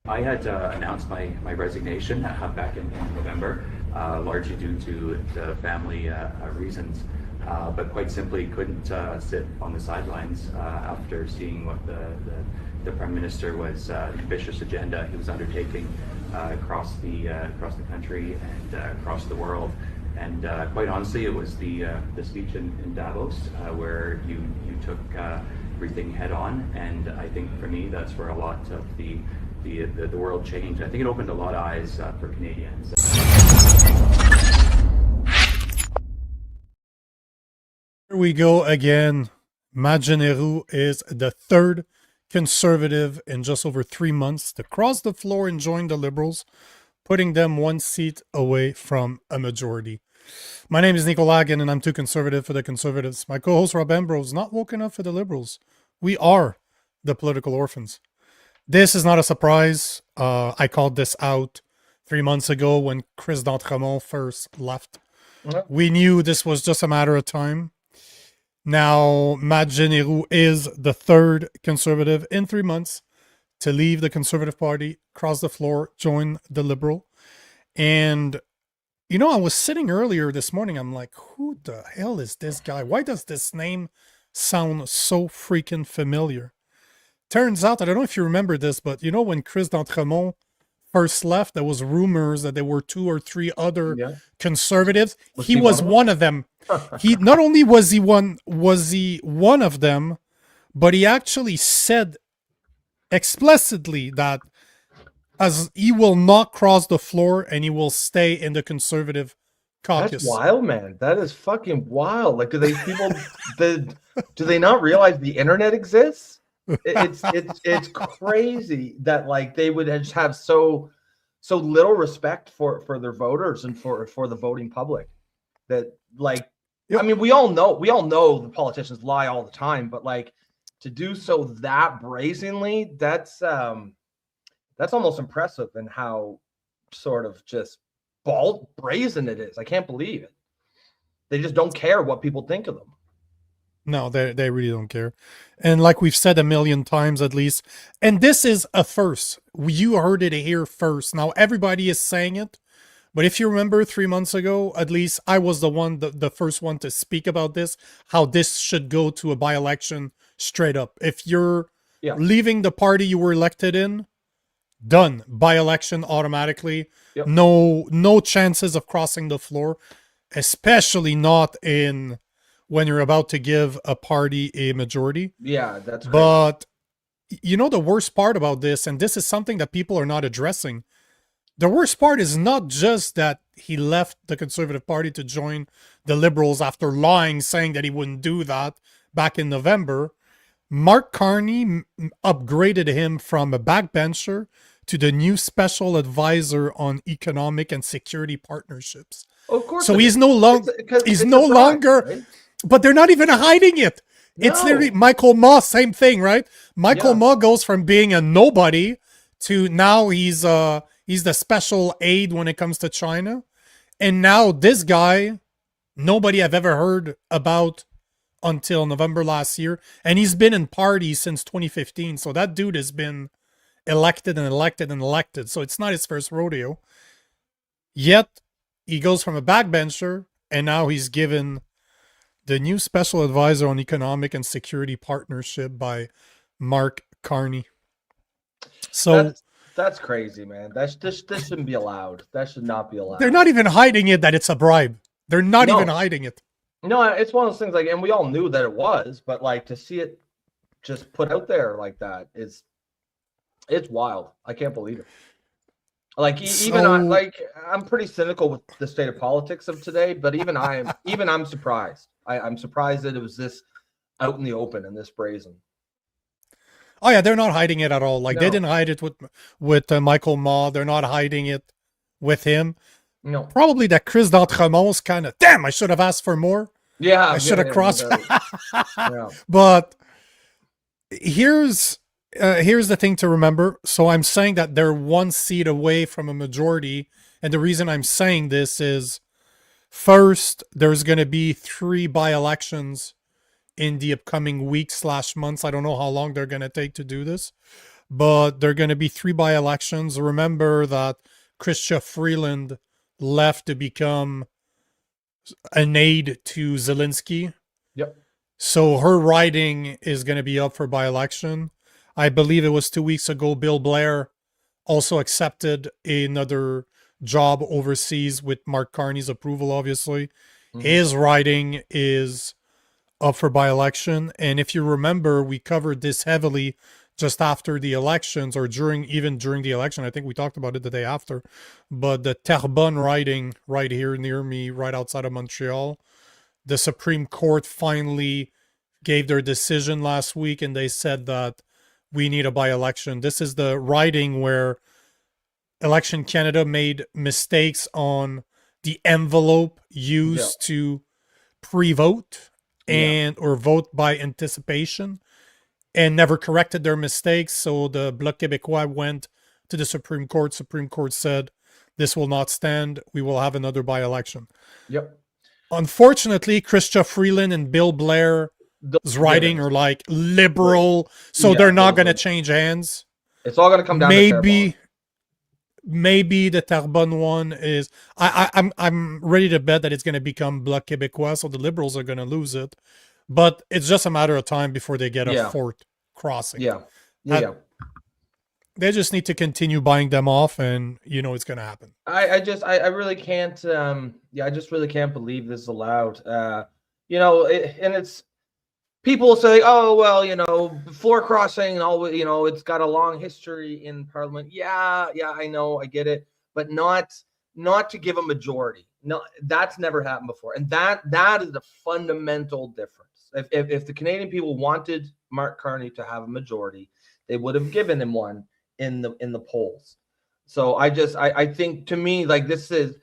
I had announced my resignation back in November, largely due to the family reasons, but quite simply couldn't sit on the sidelines after seeing what the Prime Minister was, the ambitious agenda he was undertaking across the country and across the world. And quite honestly, it was the speech in Davos where you took everything head on, and I think for me that's where a lot of the world changed. I think it opened a lot of eyes for Canadians. Here we go again. Jeneroux is the third Conservative in just over 3 months to cross the floor and join the Liberals, putting them one seat away from a majority. My name is Nico Lagan, and I'm too conservative for the Conservatives. My co-host Rob Ambrose, not woken up for the Liberals. We are the political orphans. This is not a surprise. I called this out 3 months ago when Chris d'Entremont first left. We knew this was just a matter of time. Now, Matt Jeneroux is the third Conservative in 3 months to leave the Conservative Party, cross the floor, join the Liberal. And, you know, I was sitting earlier this morning, I'm like, who the hell is this guy? Why does this name sound so freaking familiar? Turns out, I don't know if you remember this, but you know when Chris d'Entremont first left, there was rumors that there were 2 or 3 other Conservatives. He was one of them. He not only was he one of them, but he actually said explicitly that as he will not cross the floor and he will stay in the Conservative caucus. That's wild, man. That is fucking wild. Like, do they not realize the internet exists? It's crazy that like they would just have so little respect for their voters and for the voting public. That like, I mean, we all know the politicians lie all the time, but like to do so that brazenly, that's almost impressive in how sort of just brazen it is. I can't believe it. They just don't care what people think of them. No, they really don't care. And like we've said a million times at least, and this is a first. You heard it here first. Now everybody is saying it, but if you remember 3 months ago, at least I was the first one to speak about this, how this should go to a by-election straight up. If you're leaving the party you were elected in, done. By-election automatically. Yep. No chances of crossing the floor, especially not in when you're about to give a party a majority. Yeah, that's great. But you know the worst part about this, and this is something that people are not addressing, the worst part is not just that he left the Conservative Party to join the Liberals after lying, saying that he wouldn't do that back in November. Mark Carney upgraded him from a backbencher to the new special advisor on economic and security partnerships. Of course. So he's no longer right? But they're not even hiding it. No. It's literally Michael Ma, same thing, right? Michael Ma goes from being a nobody to now he's the special aide when it comes to China. And now this guy, nobody I've ever heard about until November last year. And he's been in party since 2015. So that dude has been elected and elected and elected. So it's not his first rodeo. Yet he goes from a backbencher and now he's given the new special advisor on economic and security partnership by Mark Carney. So that's crazy, man. This shouldn't be allowed. That should not be allowed. They're not even hiding it that it's a bribe. They're not even hiding it. No, it's one of those things like, and we all knew that it was, but like to see it just put out there like that it's wild. I can't believe it. Like I'm pretty cynical with the state of politics of today, but I'm surprised. I'm surprised that it was this out in the open and this brazen. Oh yeah, they're not hiding it at all. Like they didn't hide it with Michael Ma. They're not hiding it with him. No, probably that Chris d'Entremont's kind of damn. I should have asked for more. Yeah, I should have crossed. But here's the thing to remember. So I'm saying that they're one seat away from a majority, and the reason I'm saying this is, first, there's going to be 3 by-elections in the upcoming weeks/months. I don't know how long they're going to take to do this. but there are going to be 3 by-elections. Remember that Chrystia Freeland left to become an aide to Zelensky. Yep. So her riding is going to be up for by-election. I believe it was 2 weeks ago, Bill Blair also accepted another job overseas with Mark Carney's approval, obviously. His riding is up for by-election. And if you remember, we covered this heavily just after the elections, or even during the election. I think we talked about it the day after. But the Terrebonne riding right here near me, right outside of Montreal, the Supreme Court finally gave their decision last week, and they said that we need a by-election. This is the riding where Election Canada made mistakes on the envelope used to pre-vote or vote by anticipation, and never corrected their mistakes. So the Bloc Québécois went to the Supreme Court. Supreme Court said, this will not stand. We will have another by-election. Yep. Unfortunately, Chrystia Freeland and Bill Blair's riding are like liberal, so they're not going to change hands. It's all going to come down to maybe the Terrebonne one is. I'm ready to bet that it's going to become Bloc Québécois, so the Liberals are going to lose it. But it's just a matter of time before they get a fourth crossing. Yeah. They just need to continue buying them off, and it's going to happen. I really can't. I just really can't believe this is allowed. And it's people say, oh well, floor crossing and all. It's got a long history in Parliament. Yeah, I know, I get it, but not to give a majority. No, that's never happened before, and that is the fundamental difference. If the Canadian people wanted Mark Carney to have a majority, they would have given him one in the polls. So I think, to me, like, this is,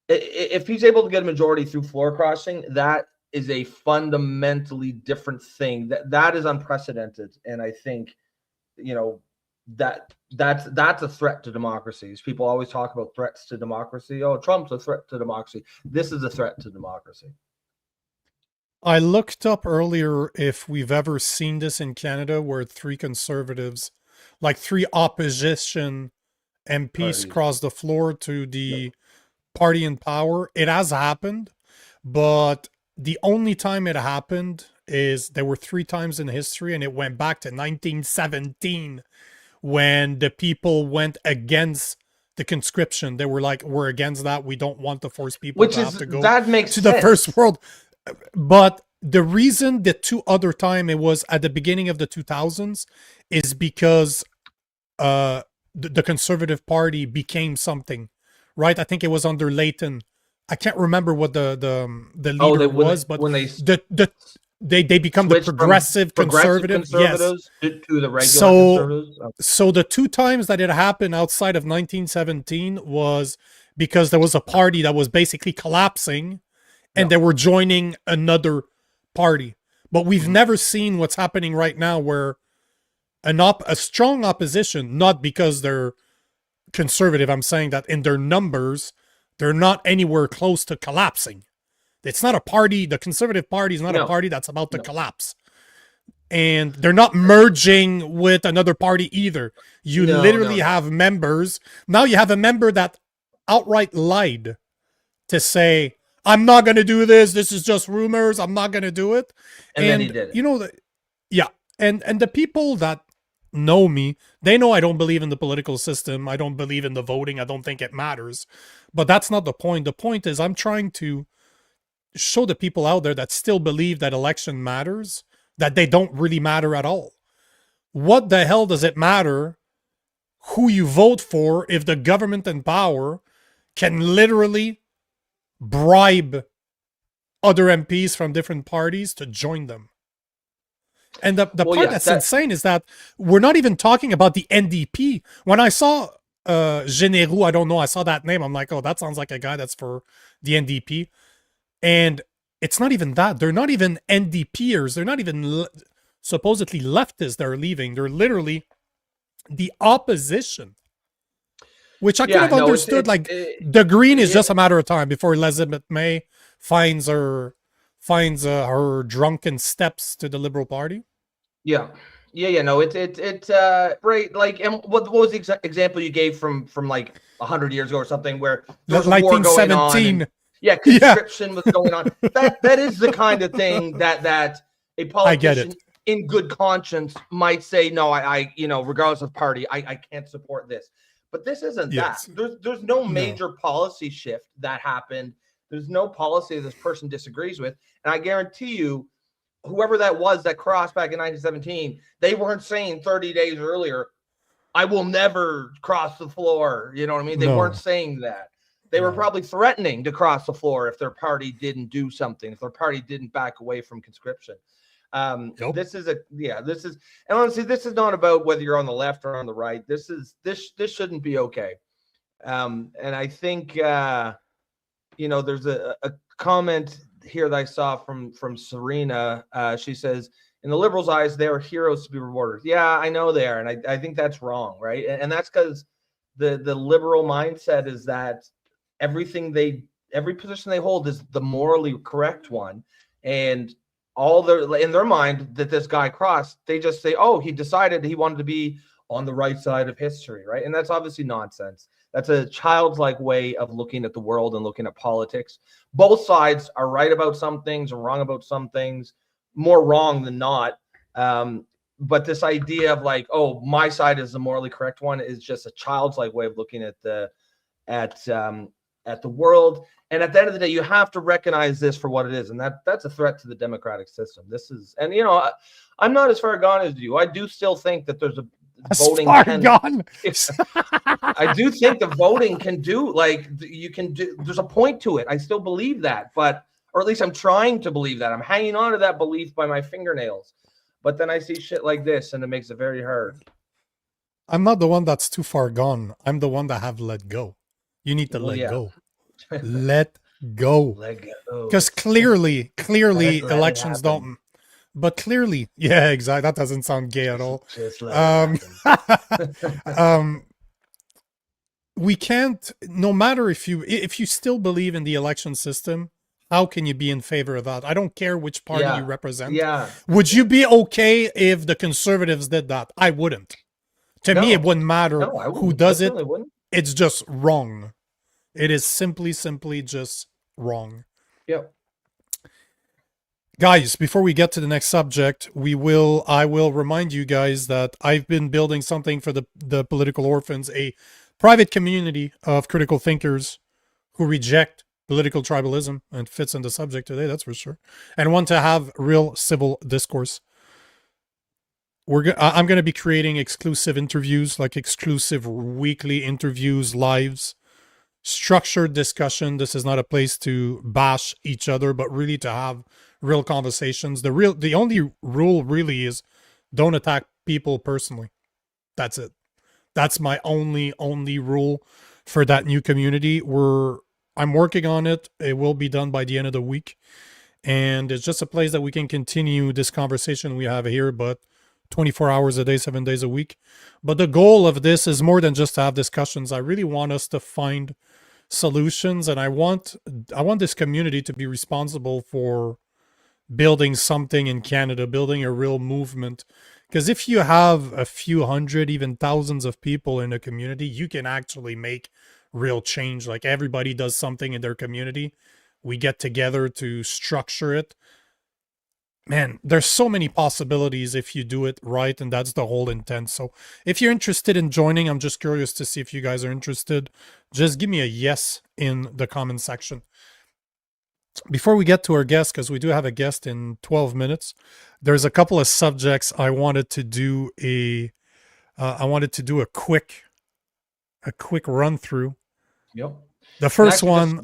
if he's able to get a majority through floor crossing, that is a fundamentally different thing. That is unprecedented, and I think that's a threat to democracy. People always talk about threats to democracy. Oh, Trump's a threat to democracy. This is a threat to democracy. I looked up earlier if we've ever seen this in Canada, where 3 conservatives, like 3 opposition MPs, cross the floor to the party in power. It has happened, but the only time it happened is there were 3 times in history, and it went back to 1917 when the people went against the conscription. They were like, we're against that. We don't want to force people to have to go to the First World. But the reason the 2 other time it was at the beginning of the 2000s is because the Conservative Party became something, right? I think it was under Layton. I can't remember what the leader was, but when they become the progressive conservatives, yes, to the regular conservatives. So the 2 times that it happened outside of 1917 was because there was a party that was basically collapsing, and they were joining another party. But we've never seen what's happening right now, where a strong opposition, not because they're conservative, I'm saying that in their numbers, they're not anywhere close to collapsing. It's not a party. The Conservative Party is not a party that's about to collapse. And they're not merging with another party either. You literally have members. Now you have a member that outright lied to say, I'm not going to do this. This is just rumors. I'm not going to do it. And then he did it. And the people that know me, they know I don't believe in the political system. I don't believe in the voting. I don't think it matters. But that's not the point. The point is, I'm trying to show the people out there that still believe that election matters, that they don't really matter at all. What the hell does it matter who you vote for if the government in power can literally bribe other MPs from different parties to join them? And the part that's insane is that we're not even talking about the NDP. When I saw Jeneroux, I don't know, I saw that name, I'm like, oh, that sounds like a guy that's for the NDP. And it's not even that. They're not even NDPers. They're not even supposedly leftists that are leaving. They're literally the opposition. Which I could have understood. The Green is just a matter of time before Elizabeth May finds her drunken steps to the Liberal Party. Yeah. Yeah, no, it's right. Like, and what was the example you gave from like 100 years ago or something, where there was a war going on, and 1917. yeah, Yeah, conscription was going on. That is the kind of thing that a I get politician it. in good conscience might say, no, I regardless of party, I can't support this. But this isn't that. Yes. There's no No. major policy shift that happened. There's no policy this person disagrees with, and I guarantee you, whoever that was that crossed back in 1917, they weren't saying 30 days earlier, I will never cross the floor. You know what I mean? They weren't No. saying that. They were No. probably threatening to cross the floor if their party didn't do something, if their party didn't back away from conscription. Yep. This is, and honestly, this is not about whether you're on the left or on the right. This shouldn't be okay. And I think, there's a comment here that I saw from Serena. She says, in the liberals' eyes, they are heroes to be rewarded. Yeah, I know they are, and I think that's wrong, right? And that's because the liberal mindset is that every position they hold is the morally correct one, and in their mind that this guy crossed, they just say, oh, he decided he wanted to be on the right side of history, right? And that's obviously nonsense. That's a childlike way of looking at the world and looking at politics. Both sides are right about some things and wrong about some things, more wrong than not. But this idea of like, oh, my side is the morally correct one is just a childlike way of looking at the world. And at the end of the day, you have to recognize this for what it is, and that's a threat to the democratic system. This is, and I'm not as far gone as you. I do still think that there's a voting gone. I do think the voting can do, like, you can do, there's a point to it. I still believe that, or at least I'm trying to believe that. I'm hanging on to that belief by my fingernails. But then I see shit like this and it makes it very hard. I'm not the one that's too far gone. I'm the one that have let go. You need to let go. Let go. Let go. Because clearly elections don't. But clearly, yeah, exactly. That doesn't sound gay at all. Just We can't. No matter if you still believe in the election system, how can you be in favor of that? I don't care which party you represent. Yeah. Would you be okay if the conservatives did that? I wouldn't. To me, it wouldn't matter who does it. It's just wrong. It is simply just wrong. Yep. Guys, before we get to the next subject, I will remind you guys that I've been building something for the political orphans, a private community of critical thinkers who reject political tribalism, and fits in the subject today, that's for sure, and want to have real civil discourse. I'm going to be creating exclusive interviews, like exclusive weekly interviews, lives, structured discussion. This is not a place to bash each other, but really to have real conversations. The only rule really is don't attack people personally. That's it. That's my only rule for that new community. I'm working on it. It will be done by the end of the week. And it's just a place that we can continue this conversation we have here, but 24 hours a day, 7 days a week. But the goal of this is more than just to have discussions. I really want us to find solutions, and I want this community to be responsible for building something in Canada, building a real movement. Because if you have a few hundred, even thousands of people in a community, you can actually make real change. Like, everybody does something in their community. We get together to structure it. Man, there's so many possibilities if you do it right, and that's the whole intent. So if you're interested in joining, I'm just curious to see if you guys are interested. Just give me a yes in the comment section. Before we get to our guest, because we do have a guest in 12 minutes, there's a couple of subjects I wanted to do a quick run through. Yep. The first one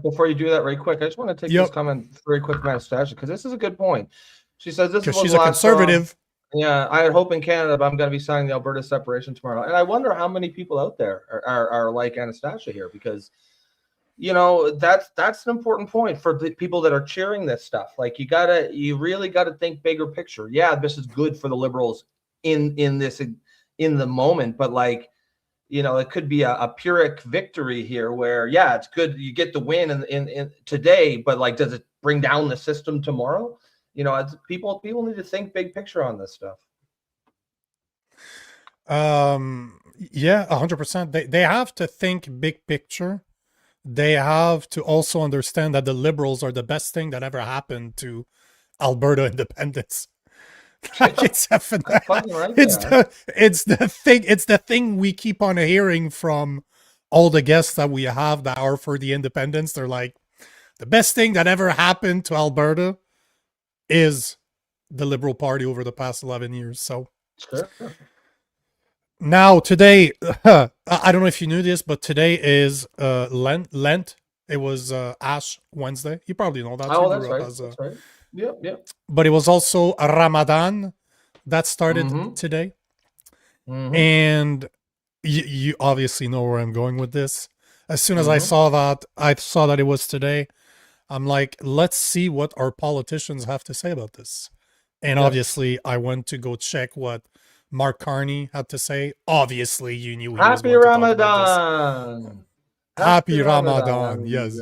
before you do that, very quick, I just want to take this comment very quick from Anastasia, because this is a good point. She says this is she's a conservative. Yeah, I had hope in Canada, but I'm going to be signing the Alberta separation tomorrow, and I wonder how many people out there are like Anastasia here, because that's an important point for the people that are cheering this stuff. Like, you really gotta think bigger picture. Yeah, this is good for the Liberals in the moment, but like, it could be a Pyrrhic victory here where, yeah, it's good you get the win in today, but like, does it bring down the system tomorrow? People need to think big picture on this stuff. Yeah, 100%. They have to think big picture. They have to also understand that the liberals are the best thing that ever happened to Alberta independence. Like Yeah, it's that's fucking right it's there. the thing we keep on hearing from all the guests that we have that are for the independence. They're like, the best thing that ever happened to Alberta is the Liberal Party over the past 11 years. So Sure. now today, I don't know if you knew this, but today is Lent. It was Ash Wednesday. You probably know that. You Oh, grew that's up right. as a, That's right. Yep. Yep. but it was also a Ramadan that started Mm-hmm. today. Mm-hmm. And you obviously know where I'm going with this. As soon as Mm-hmm. I saw that it was today. I'm like, let's see what our politicians have to say about this. And Yep. obviously, I went to go check what Mark Carney had to say. Obviously, you knew he was Happy going to talk about this. Ramadan. Happy Happy Ramadan. Ramadan, Yes.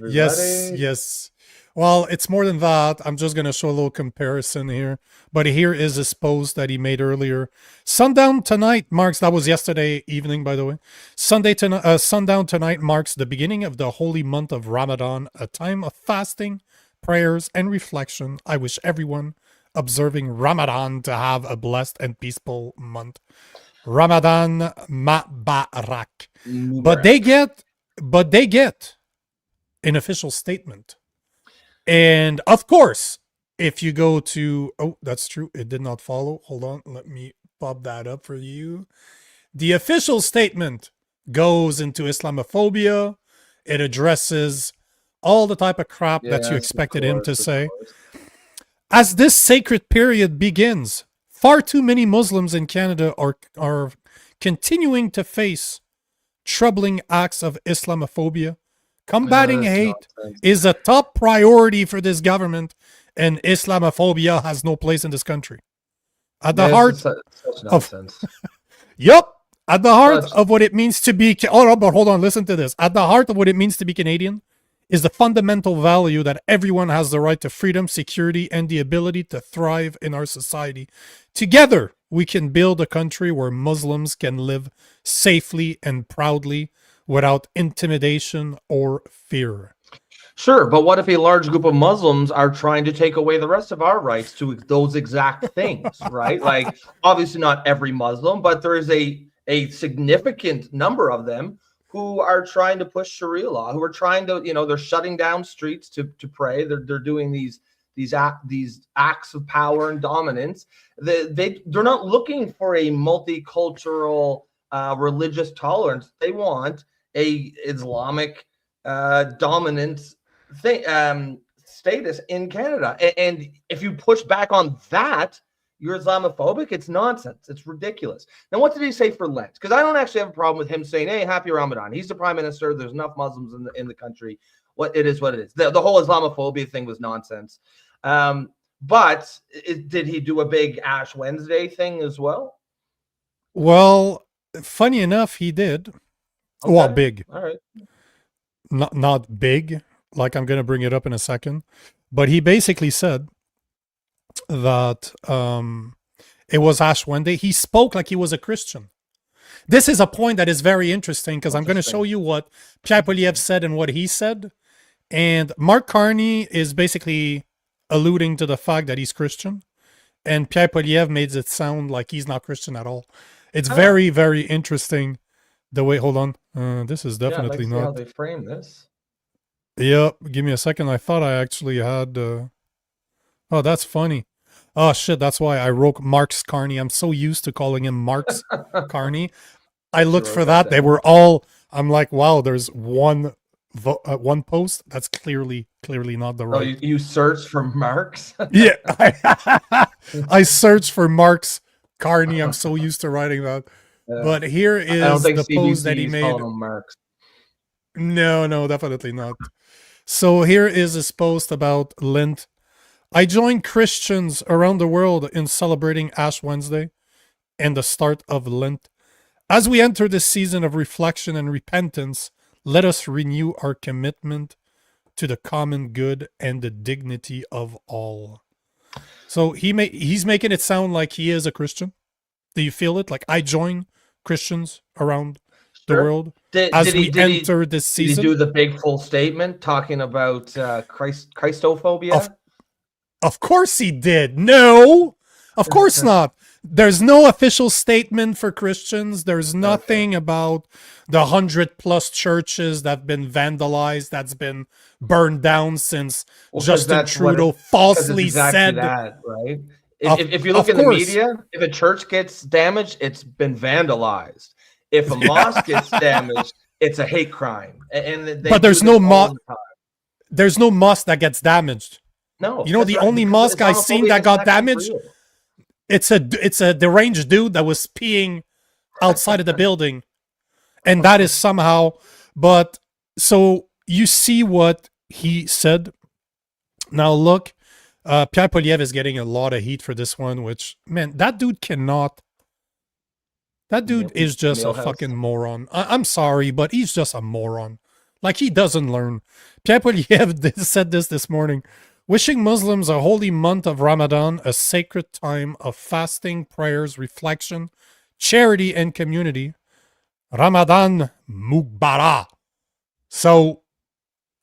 Yes. everybody. Yes. Well, it's more than that. I'm just going to show a little comparison here. But here is his post that he made earlier. Sundown tonight marks, that was yesterday evening, by the way. Sundown tonight marks the beginning of the holy month of Ramadan, a time of fasting, prayers, and reflection. I wish everyone observing Ramadan to have a blessed and peaceful month. Ramadan Mubarak. But Mubarak. they get but they get an official statement. And of course, if you go to, oh, that's true, it did not follow. Hold on, let me pop that up for you. The official statement goes into Islamophobia. It addresses all the type of crap that you Yes, of expected him to course, of say. course. As this sacred period begins, far too many Muslims in Canada are continuing to face troubling acts of Islamophobia. Combating That's hate nonsense. is a top priority for this government, and Islamophobia has no place in this country. At the This is heart such of, nonsense. yup, at the heart Such. of what it means to be, oh no, but hold on, listen to this. At the heart of what it means to be Canadian is the fundamental value that everyone has the right to freedom, security, and the ability to thrive in our society. Together, we can build a country where Muslims can live safely and proudly without intimidation or fear. Sure, but what if a large group of Muslims are trying to take away the rest of our rights to those exact things, right? Like, obviously not every Muslim, but there is a significant number of them who are trying to push Sharia law, who are trying to, they're shutting down streets to pray. They're doing these acts of power and dominance. They're not looking for a multicultural religious tolerance. They want a Islamic dominant status in Canada. And if you push back on that, you're Islamophobic. It's nonsense. It's ridiculous. Now, what did he say for Lent? Because I don't actually have a problem with him saying, "Hey, happy Ramadan." He's the prime minister. There's enough Muslims in the country. What it is. The whole Islamophobia thing was nonsense. But did he do a big Ash Wednesday thing as well? Well, funny enough, he did. Okay. Well, big. All right. Not big, like I'm going to bring it up in a second. But he basically said that it was Ash Wednesday. He spoke like he was a Christian. This is a point that is very interesting because I'm going to show you what Pierre Poilievre said and what he said. And Mark Carney is basically alluding to the fact that he's Christian. And Pierre Poilievre made it sound like he's not Christian at all. It's very, very interesting the way, hold on. This is definitely I'd like to see not. how they frame this. Yep, give me a second. I thought I actually had. Oh, that's funny. Oh shit, that's why I wrote Mark's Carney. I'm so used to calling him Mark's Carney. I looked for that. They were all. I'm like, wow. There's one post that's clearly not the right. Oh, you searched for Mark's? Yeah, I searched for Mark's Carney. I'm so used to writing that. But here is the post that he made. No, definitely not. So here is his post about Lent. I joined Christians around the world in celebrating Ash Wednesday and the start of Lent. As we enter this season of reflection and repentance, let us renew our commitment to the common good and the dignity of all. So he's making it sound like he is a Christian. Do you feel it? Like, I join Christians around the Sure. world Did, as did he we did he enter this did he season. do the big full statement talking about Christophobia? Of course he did. No, of course not. There's no official statement for Christians. There's nothing about the 100+ churches that have been vandalized, that's been burned down since Well, because Justin that's what Trudeau because it's falsely exactly said. that, right? Of, If you look of in the course. media, if a church gets damaged, it's been vandalized. If a mosque gets damaged, it's a hate crime, and they But do there's this no all the time. there's no mosque that gets damaged. No, You know, that's the right, only because mosque I've seen Islamophobia that is got actually damaged, real. it's a deranged dude that was peeing outside of the building. And that is somehow, but so you see what he said. Now look, Pierre Poilievre is getting a lot of heat for this one, which, man, that dude is just a fucking moron. I'm sorry, but he's just a moron. Like, he doesn't learn. Pierre Poilievre said this morning. Wishing Muslims a holy month of Ramadan, a sacred time of fasting, prayers, reflection, charity, and community. Ramadan Mubarak. So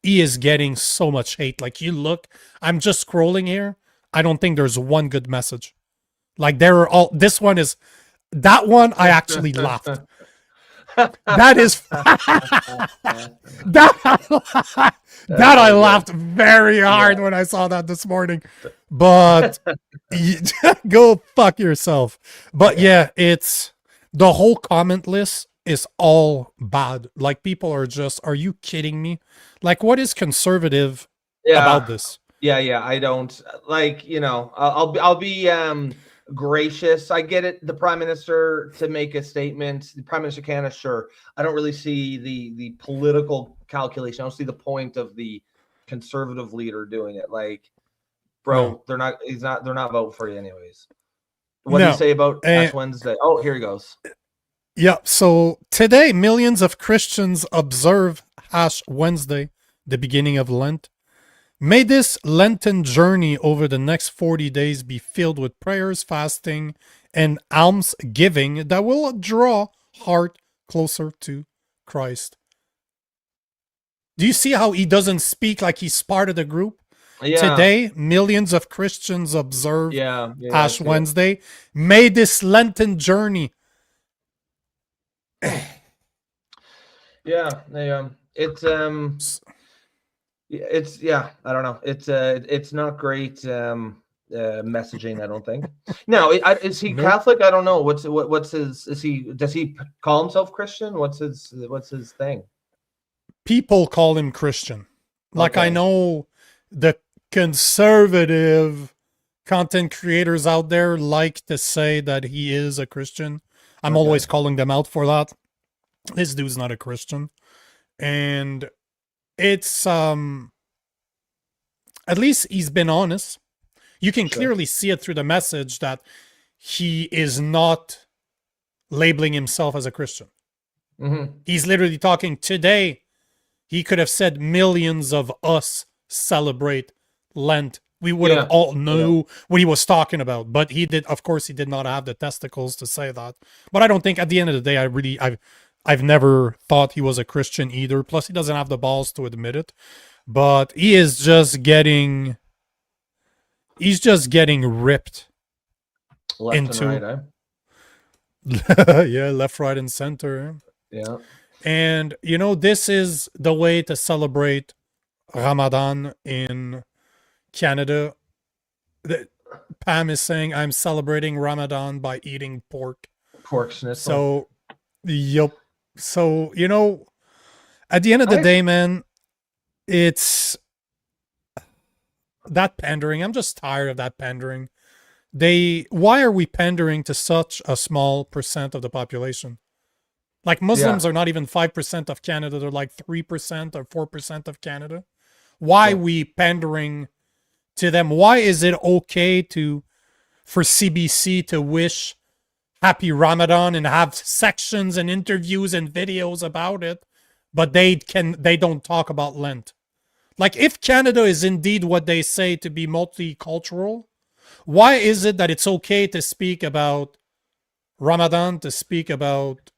he is getting so much hate. Like, you look, I'm just scrolling here. I don't think there's one good message. Like, there are all, this one is, that one I actually laughed. That is that I laughed very hard when I saw that this morning. But go fuck yourself. But yeah, it's the whole comment list is all bad. Like, people are just, are you kidding me? Like, what is conservative about this? Yeah, I don't like, I'll be gracious. I get it. The prime minister to make a statement, the prime minister Canada, sure. I don't really see the political calculation. I don't see the point of the conservative leader doing it. Like, bro, they're not voting for you anyways. What do you say about Ash Wednesday? Oh, here he goes. Yeah, so today millions of Christians observe Ash Wednesday, the beginning of Lent. May this Lenten journey over the next 40 days be filled with prayers, fasting, and alms giving that will draw heart closer to Christ. Do you see how he doesn't speak like he's part of the group? Yeah. Today, millions of Christians observe Ash Wednesday. May this Lenten journey. I don't know. It's not great messaging, I don't think. Now, is he Catholic? I don't know. What's his? Does he call himself Christian? What's his thing? People call him Christian. Like, I know the conservative content creators out there like to say that he is a Christian. I'm always calling them out for that. This dude's not a Christian. And it's at least he's been honest. You can clearly see it through the message that he is not labeling himself as a Christian. He's literally talking today. He could have said millions of us celebrate Lent. We would have all knew what he was talking about. But he did, of course, he did not have the testicles to say that. But I don't think at the end of the day, I've never thought he was a Christian either. Plus, he doesn't have the balls to admit it. But he is just getting, ripped left into and right, yeah, left, right, and center. Yeah. And this is the way to celebrate Ramadan in Canada. Pam is saying, I'm celebrating Ramadan by eating pork. Pork schnitzel. So, yep. So, at the end of the day, man, it's that pandering. I'm just tired of that pandering. Why are we pandering to such a small percent of the population? Like, Muslims are not even 5% of Canada. They're like 3% or 4% of Canada. Why are we pandering to them? Why is it okay for CBC to wish happy Ramadan and have sections and interviews and videos about it, but they don't talk about Lent? Like, if Canada is indeed what they say to be multicultural, why is it that it's okay to speak about Ramadan to speak about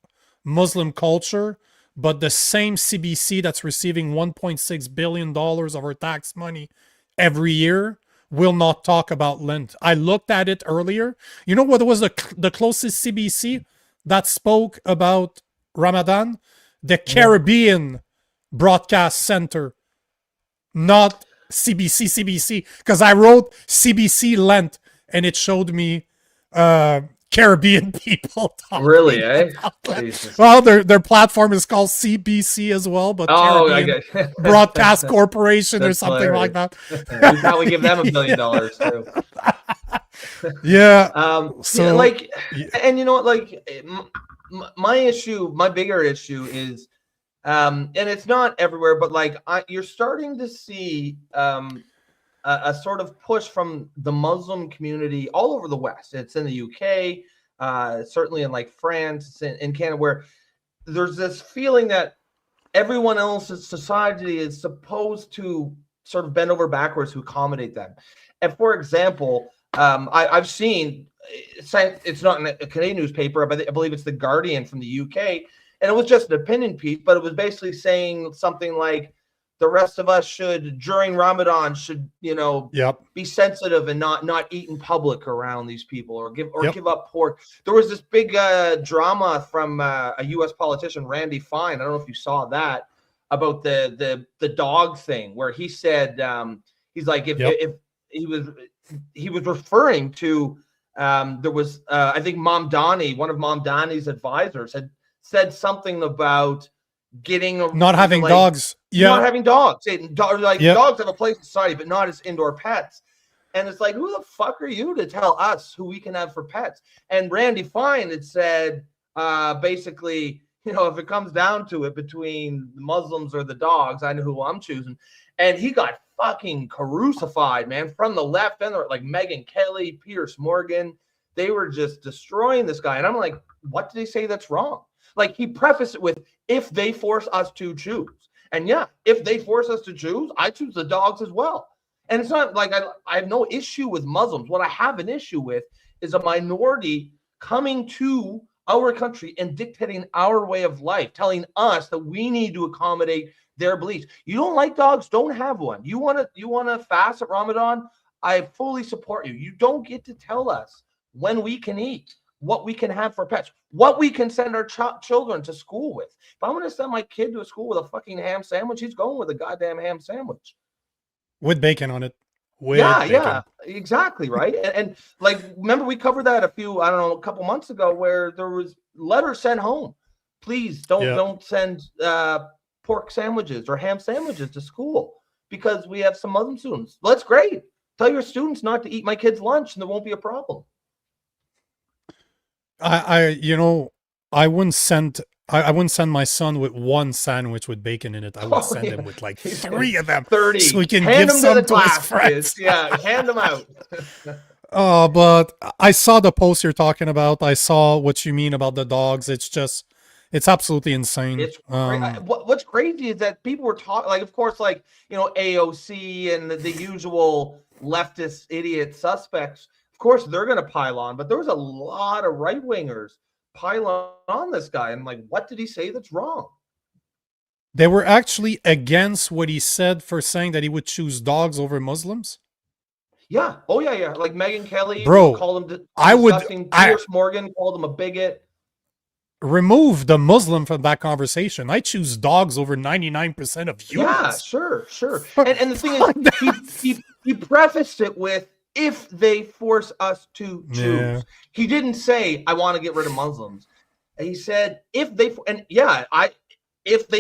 Muslim culture, but the same CBC that's receiving $1.6 billion of our tax money every year will not talk about Lent. I looked at it earlier. You know what was the closest CBC that spoke about Ramadan? The Caribbean Broadcast Center, not CBC, because I wrote CBC Lent and it showed me Caribbean people talking Really, eh? about Lent. Jesus. Well, their platform is called CBC as well, but Oh, I Caribbean get Broadcast Corporation or That's something like that. we probably give them $1 million too. Yeah. Yeah, So like, yeah. and you know what, like, my issue, my bigger issue is, and it's not everywhere, but like, you're starting to see a sort of push from the Muslim community all over the West. It's in the UK, certainly in like France, in Canada, where there's this feeling that everyone else's society is supposed to sort of bend over backwards to accommodate them. And for example, I've seen, it's not in a Canadian newspaper, but I believe it's the Guardian from the UK, and it was just an opinion piece, but it was basically saying something like, the rest of us should, during Ramadan, should, you know, be sensitive and not eat in public around these people, or give up pork. There was this big drama from a U.S. politician, Randy Fine. I don't know if you saw that, about the dog thing, where he said, he's like, if he was referring to, there was I think one of Mom Donnie's advisors had said something about not having dogs. Not having dogs. Dogs have a place in society, but not as indoor pets. And it's like, who the fuck are you to tell us who we can have for pets? And Randy Fine had said, basically, you know, if it comes down to it between the Muslims or the dogs, I know who I'm choosing. And he got fucking crucified, man, from the left and the right, like Megyn Kelly, Pierce Morgan. They were just destroying this guy. And I'm like, what did they say that's wrong? Like, he prefaced it with, if they force us to choose. And yeah, if they force us to choose, I choose the dogs as well. And it's not like I have no issue with Muslims. What I have an issue with is a minority coming to our country and dictating our way of life, telling us that we need to accommodate their beliefs. You don't like dogs? Don't have one. You want to fast at Ramadan? I fully support you. You don't get to tell us when we can eat, what we can have for pets, what we can send our children to school with. If I'm going to send my kid to a school with a fucking ham sandwich, he's going with a goddamn ham sandwich. With bacon on it. Yeah, exactly, right? and like, remember we covered that a couple months ago, where there was letters sent home. Please don't send pork sandwiches or ham sandwiches to school, because we have some Muslim students. Well, that's great. Tell your students not to eat my kid's lunch and there won't be a problem. I wouldn't send my son with one sandwich with bacon in it. I would send him with like 3 of them. 30. So we can give some to his friends. Yeah, hand them out. But I saw the post you're talking about. I saw what you mean about the dogs. It's absolutely insane. What's crazy is that people were talking, like, of course, like, you know, AOC and the usual leftist idiot suspects. Of course, they're going to pile on, but there was a lot of right-wingers piling on this guy. And like, what did he say that's wrong? They were actually against what he said for saying that he would choose dogs over Muslims. Yeah. Oh, yeah. Like Megyn Kelly, called him Pierce Morgan called him a bigot. Remove the Muslim from that conversation. I choose dogs over 99% of humans. Yeah, sure. And the thing is, he prefaced it with, if they force us to choose. Yeah. He didn't say, I want to get rid of Muslims. He said, if they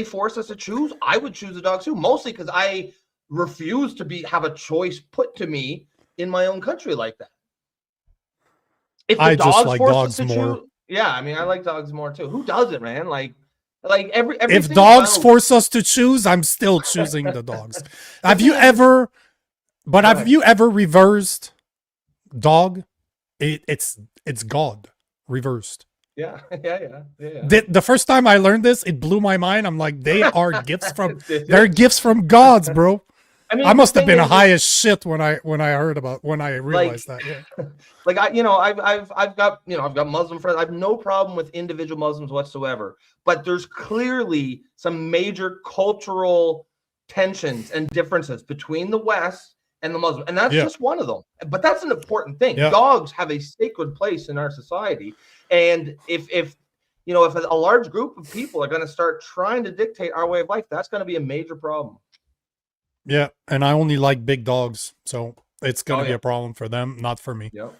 force us to choose, I would choose the dogs too. Mostly because I refuse to have a choice put to me in my own country like that. If I just like dogs more. Yeah, I mean, I like dogs more too. Who doesn't, man? Like if dogs force us to choose, I'm still choosing the dogs. Have you ever reversed dog? It's God reversed. Yeah. The first time I learned this, it blew my mind. I'm like, they're gifts from gods, bro. I mean, I the must have thing been is, high as shit when I realized that. Yeah. like I've got Muslim friends. I have no problem with individual Muslims whatsoever, but there's clearly some major cultural tensions and differences between the West and the Muslim, and that's just one of them. But that's an important thing. Yeah. Dogs have a sacred place in our society, and if a large group of people are going to start trying to dictate our way of life, that's going to be a major problem. Yeah, and I only like big dogs, so it's going to be a problem for them, not for me. Yeah.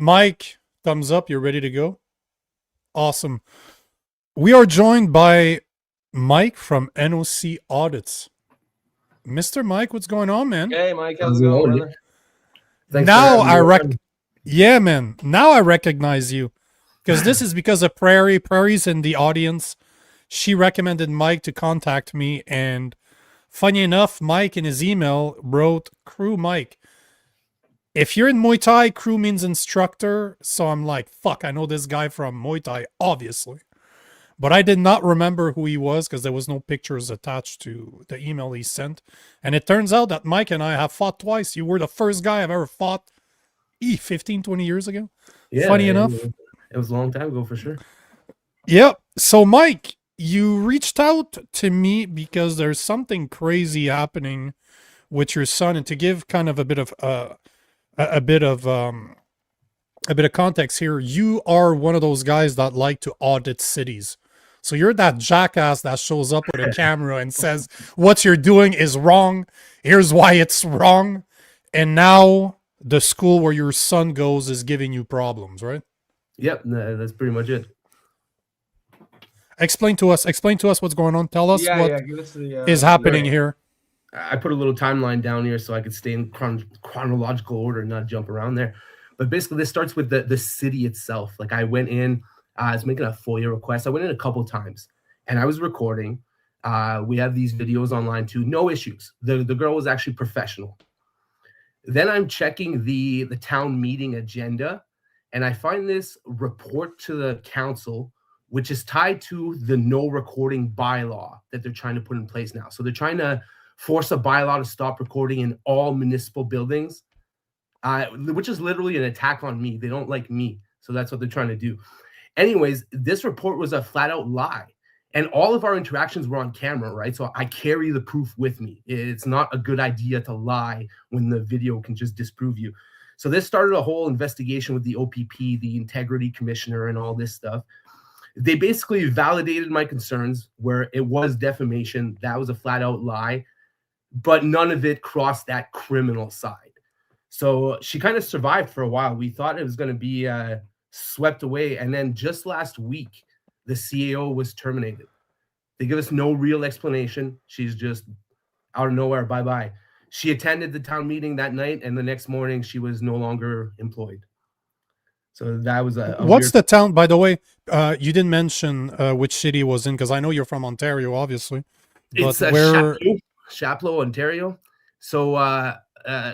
Mike, thumbs up. You're ready to go? Awesome. We are joined by Mike from NOC Audits. Mr. Mike, what's going on, man? Hey, Mike, how's it going, brother? Now yeah, man. Now I recognize you, because this is because of Prairie. Prairie's in the audience. She recommended Mike to contact me, and funny enough, Mike in his email wrote Crew Mike. If you're in Muay Thai, crew means instructor. So I'm like, fuck, I know this guy from Muay Thai, obviously. But I did not remember who he was because there was no pictures attached to the email he sent. And it turns out that Mike and I have fought twice. You were the first guy I've ever fought 15, 20 years ago. Yeah, funny enough. It was a long time ago for sure. Yep. So Mike, you reached out to me because there's something crazy happening with your son, and to give kind of a bit of context here, you are one of those guys that like to audit cities. So you're that jackass that shows up with a camera and says, what you're doing is wrong. Here's why it's wrong. And now the school where your son goes is giving you problems, right? Yep, that's pretty much it. Explain to us what's going on. Tell us what is happening here. I put a little timeline down here so I could stay in chronological order and not jump around there. But basically, this starts with the city itself. Like I went in, I was making a FOIA request. I went in a couple times, and I was recording. We have these videos online too. No issues. The girl was actually professional. Then I'm checking the town meeting agenda, and I find this report to the council, which is tied to the no recording bylaw that they're trying to put in place now. So they're trying to force a bylaw to stop recording in all municipal buildings, which is literally an attack on me. They don't like me. So that's what they're trying to do. Anyways, this report was a flat out lie. And all of our interactions were on camera, right? So I carry the proof with me. It's not a good idea to lie when the video can just disprove you. So this started a whole investigation with the OPP, the Integrity Commissioner, and all this stuff. They basically validated my concerns where it was defamation. That was a flat out lie, but none of it crossed that criminal side. So she kind of survived for a while. We thought it was going to be swept away. And then just last week, the CAO was terminated. They give us no real explanation. She's just out of nowhere. Bye-bye. She attended the town meeting that night, and the next morning she was no longer employed. So that was what's the town, by the way? You didn't mention which city it was in, because I know you're from Ontario, obviously. But it's Chapleau, Ontario. So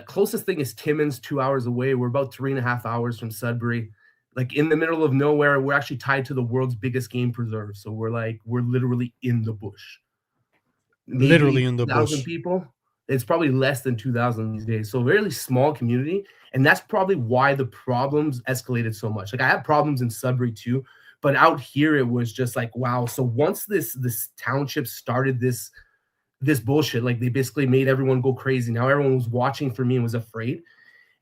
closest thing is Timmins, 2 hours away. We're about 3.5 hours from Sudbury, like in the middle of nowhere. We're actually tied to the world's biggest game preserve. So we're literally in the bush. Maybe literally in the 2,000 people. It's probably less than 2,000 these days. So a really small community. And that's probably why the problems escalated so much. Like I have problems in Sudbury too, but out here it was just like, wow. So once this township started this bullshit, like they basically made everyone go crazy. Now everyone was watching for me and was afraid.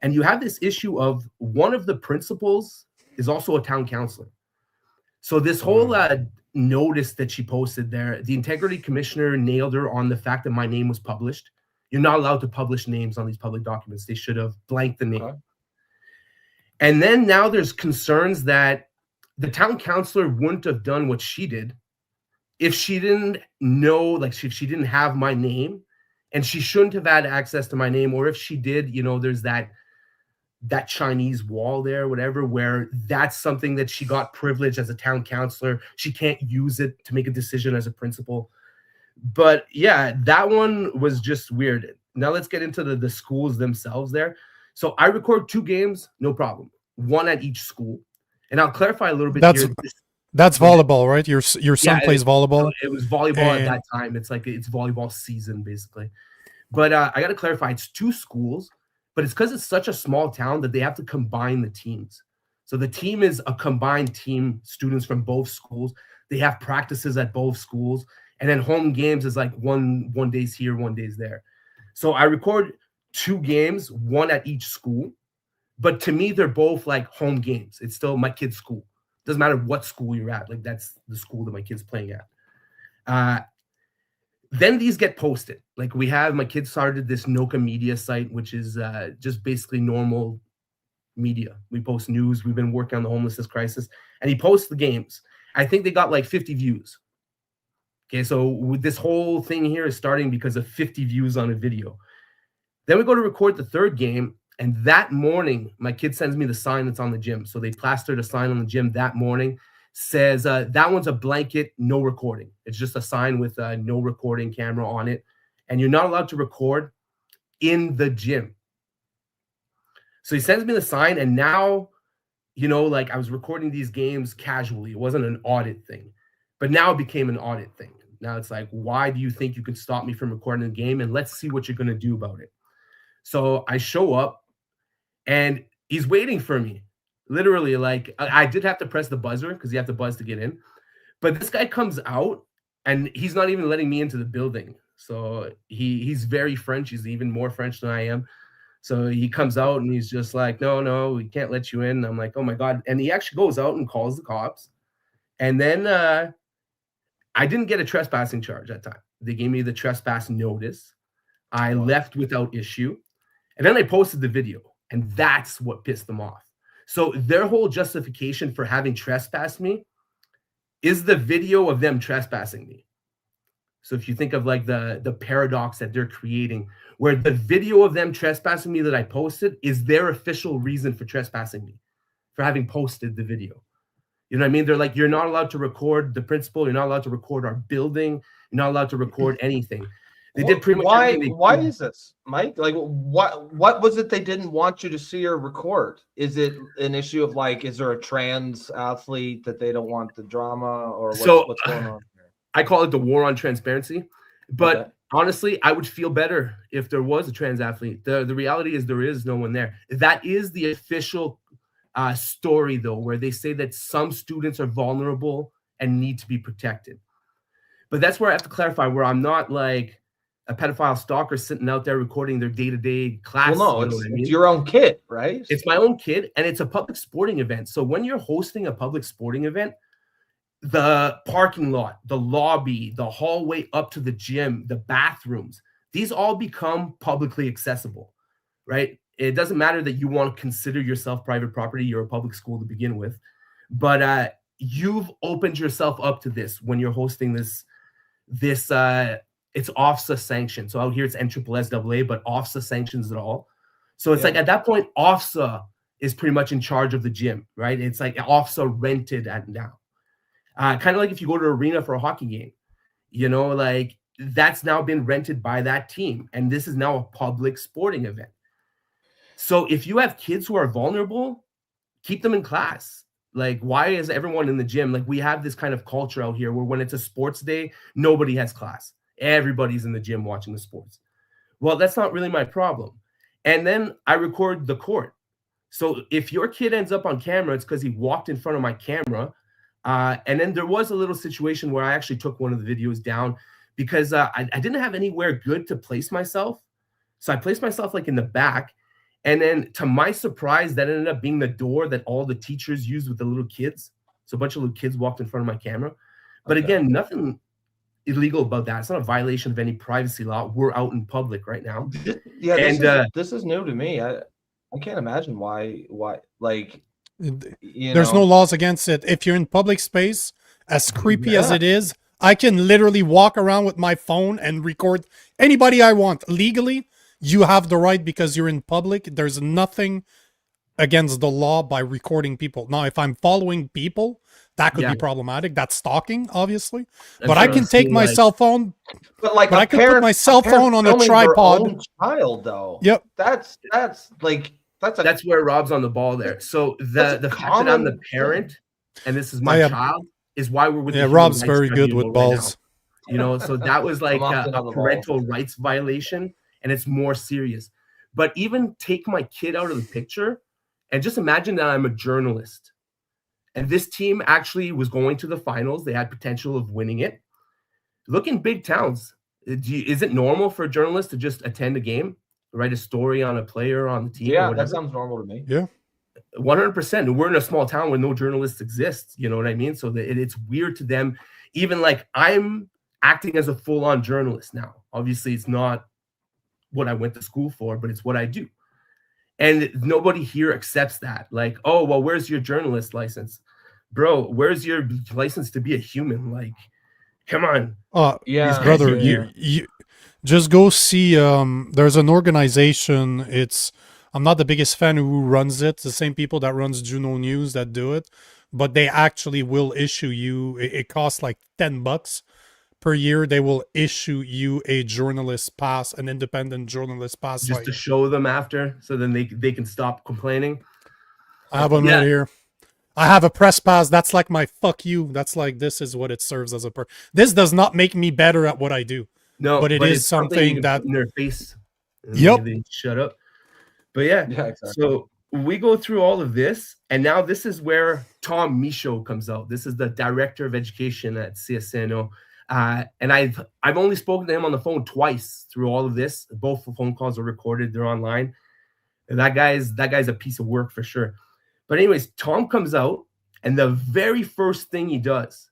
And you have this issue of one of the principals is also a town councilor. So this whole notice that she posted there, the Integrity Commissioner nailed her on the fact that my name was published. You're not allowed to publish names on these public documents. They should have blanked the name. Okay. And then now there's concerns that the town councilor wouldn't have done what she did if she didn't know, like if she didn't have my name, and she shouldn't have had access to my name. Or if she did, there's that Chinese wall there, whatever, where that's something that she got privilege as a town councilor. She can't use it to make a decision as a principal. But yeah, that one was just weird. Now let's get into the schools themselves there. So I record 2 games, no problem. 1 at each school. And I'll clarify a little bit here. That's volleyball, right? Your son plays volleyball. It was volleyball at that time. It's volleyball season, basically. But I got to clarify, it's 2 schools, but it's because it's such a small town that they have to combine the teams. So the team is a combined team, students from both schools. They have practices at both schools, and then home games is like one day's here, 1 day's there. So I record 2 games, 1 at each school. But to me, they're both like home games. It's still my kid's school. Doesn't matter what school you're at. Like that's the school that my kid's playing at. Then these get posted. Like my kids started this Noka media site, which is just basically normal media. We post news. We've been working on the homelessness crisis, and he posts the games. I think they got like 50 views. Okay, so this whole thing here is starting because of 50 views on a video. Then we go to record the 3rd game, and that morning, my kid sends me the sign that's on the gym. So they plastered a sign on the gym that morning, says that one's a blanket, no recording. It's just a sign with a no recording camera on it, and you're not allowed to record in the gym. So he sends me the sign, and now, like I was recording these games casually. It wasn't an audit thing, but now it became an audit thing. Now it's like, why do you think you can stop me from recording the game? And let's see what you're going to do about it. So I show up, and he's waiting for me. Literally, like I did have to press the buzzer because you have to buzz to get in. But this guy comes out, and he's not even letting me into the building. So he's very French. He's even more French than I am. So he comes out, and he's just like, no, we can't let you in. And I'm like, oh my God. And he actually goes out and calls the cops. And then I didn't get a trespassing charge that time. They gave me the trespass notice. I left without issue. And then I posted the video, and that's what pissed them off. So their whole justification for having trespassed me is the video of them trespassing me. So if you think of like the paradox that they're creating, where the video of them trespassing me that I posted is their official reason for trespassing me, for having posted the video. You know what I mean? They're like, you're not allowed to record the principal. You're not allowed to record our building. You're not allowed to record anything. They did pretty much everything. Why is this, Mike? Like, what was it they didn't want you to see or record? Is it an issue of like, is there a trans athlete that they don't want the drama, or what's going on here? I call it the war on transparency. But honestly, I would feel better if there was a trans athlete. The reality is there is no one there. That is the official story, though, where they say that some students are vulnerable and need to be protected. But that's where I have to clarify, where I'm not like a pedophile stalker sitting out there recording their day-to-day class. Well, no, it's your own kid, right? It's my own kid, and it's a public sporting event. So when you're hosting a public sporting event, the parking lot, the lobby, the hallway up to the gym, the bathrooms, these all become publicly accessible, right? It doesn't matter that you want to consider yourself private property. You're a public school to begin with, but you've opened yourself up to this when you're hosting this it's OFSA sanctioned. So out here it's NSSAA, but OFSA sanctions it all. So it's like at that point, OFSA is pretty much in charge of the gym, right? It's like OFSA rented at now. Kind of like if you go to an arena for a hockey game, like that's now been rented by that team. And this is now a public sporting event. So if you have kids who are vulnerable, keep them in class. Like, why is everyone in the gym? Like, we have this kind of culture out here where when it's a sports day, nobody has class. Everybody's in the gym watching the sports. Well, that's not really my problem. And then I record the court. So if your kid ends up on camera, it's because he walked in front of my camera. And then there was a little situation where I actually took one of the videos down because I didn't have anywhere good to place myself. So I placed myself like in the back. And then to my surprise, that ended up being the door that all the teachers used with the little kids. So a bunch of little kids walked in front of my camera. But again, nothing illegal about that. It's not a violation of any privacy law. We're out in public right now. Yeah, this is new to me. I can't imagine why like, there's no laws against it. If you're in public space, as creepy as it is, I can literally walk around with my phone and record anybody I want legally. You have the right because you're in public. There's nothing against the law by recording people. Now, if I'm following people, that could be problematic. That's stalking, obviously. But I can take my cell phone. But like, I can put my cell phone on a tripod. Child, though. Yep. That's where Rob's on the ball there. So the fact that I'm the parent and this is my child is why we're with. Yeah, Rob's very good with balls. So that was like a parental rights violation. and it's more serious. But even take my kid out of the picture and just imagine that I'm a journalist. And this team actually was going to the finals. They had potential of winning it. Look in big towns. Is it normal for a journalist to just attend a game, write a story on a player on the team? Yeah, that sounds normal to me. Yeah. 100%. We're in a small town where no journalists exist. You know what I mean? So it's weird to them. Even like I'm acting as a full-on journalist now. Obviously, it's not what I went to school for, but it's what I do. And nobody here accepts that. Like, oh, well, where's your journalist license? Bro, where's your license to be a human? Like, come on. Yeah, Brother, yeah. you just go see, there's an organization, I'm not the biggest fan of who runs it. It's the same people that runs Juno News that do it, but they actually will issue you, it costs like $10 per year. They will issue you a journalist pass, an independent journalist pass. Just to show them after, so then they can stop complaining. I have one right here. I have a press pass. That's like my fuck you. That's like, this is what it serves as a This does not make me better at what I do. No, but it is something that in their face. Yep. They shut up. But yeah, exactly. So we go through all of this, and now this is where Tom Michaud comes out. This is the director of education at CSNO. And I've only spoken to him on the phone twice through all of this. Both phone calls are recorded. They're online. And that guy's a piece of work for sure. But anyways, Tom comes out, and the very first thing he does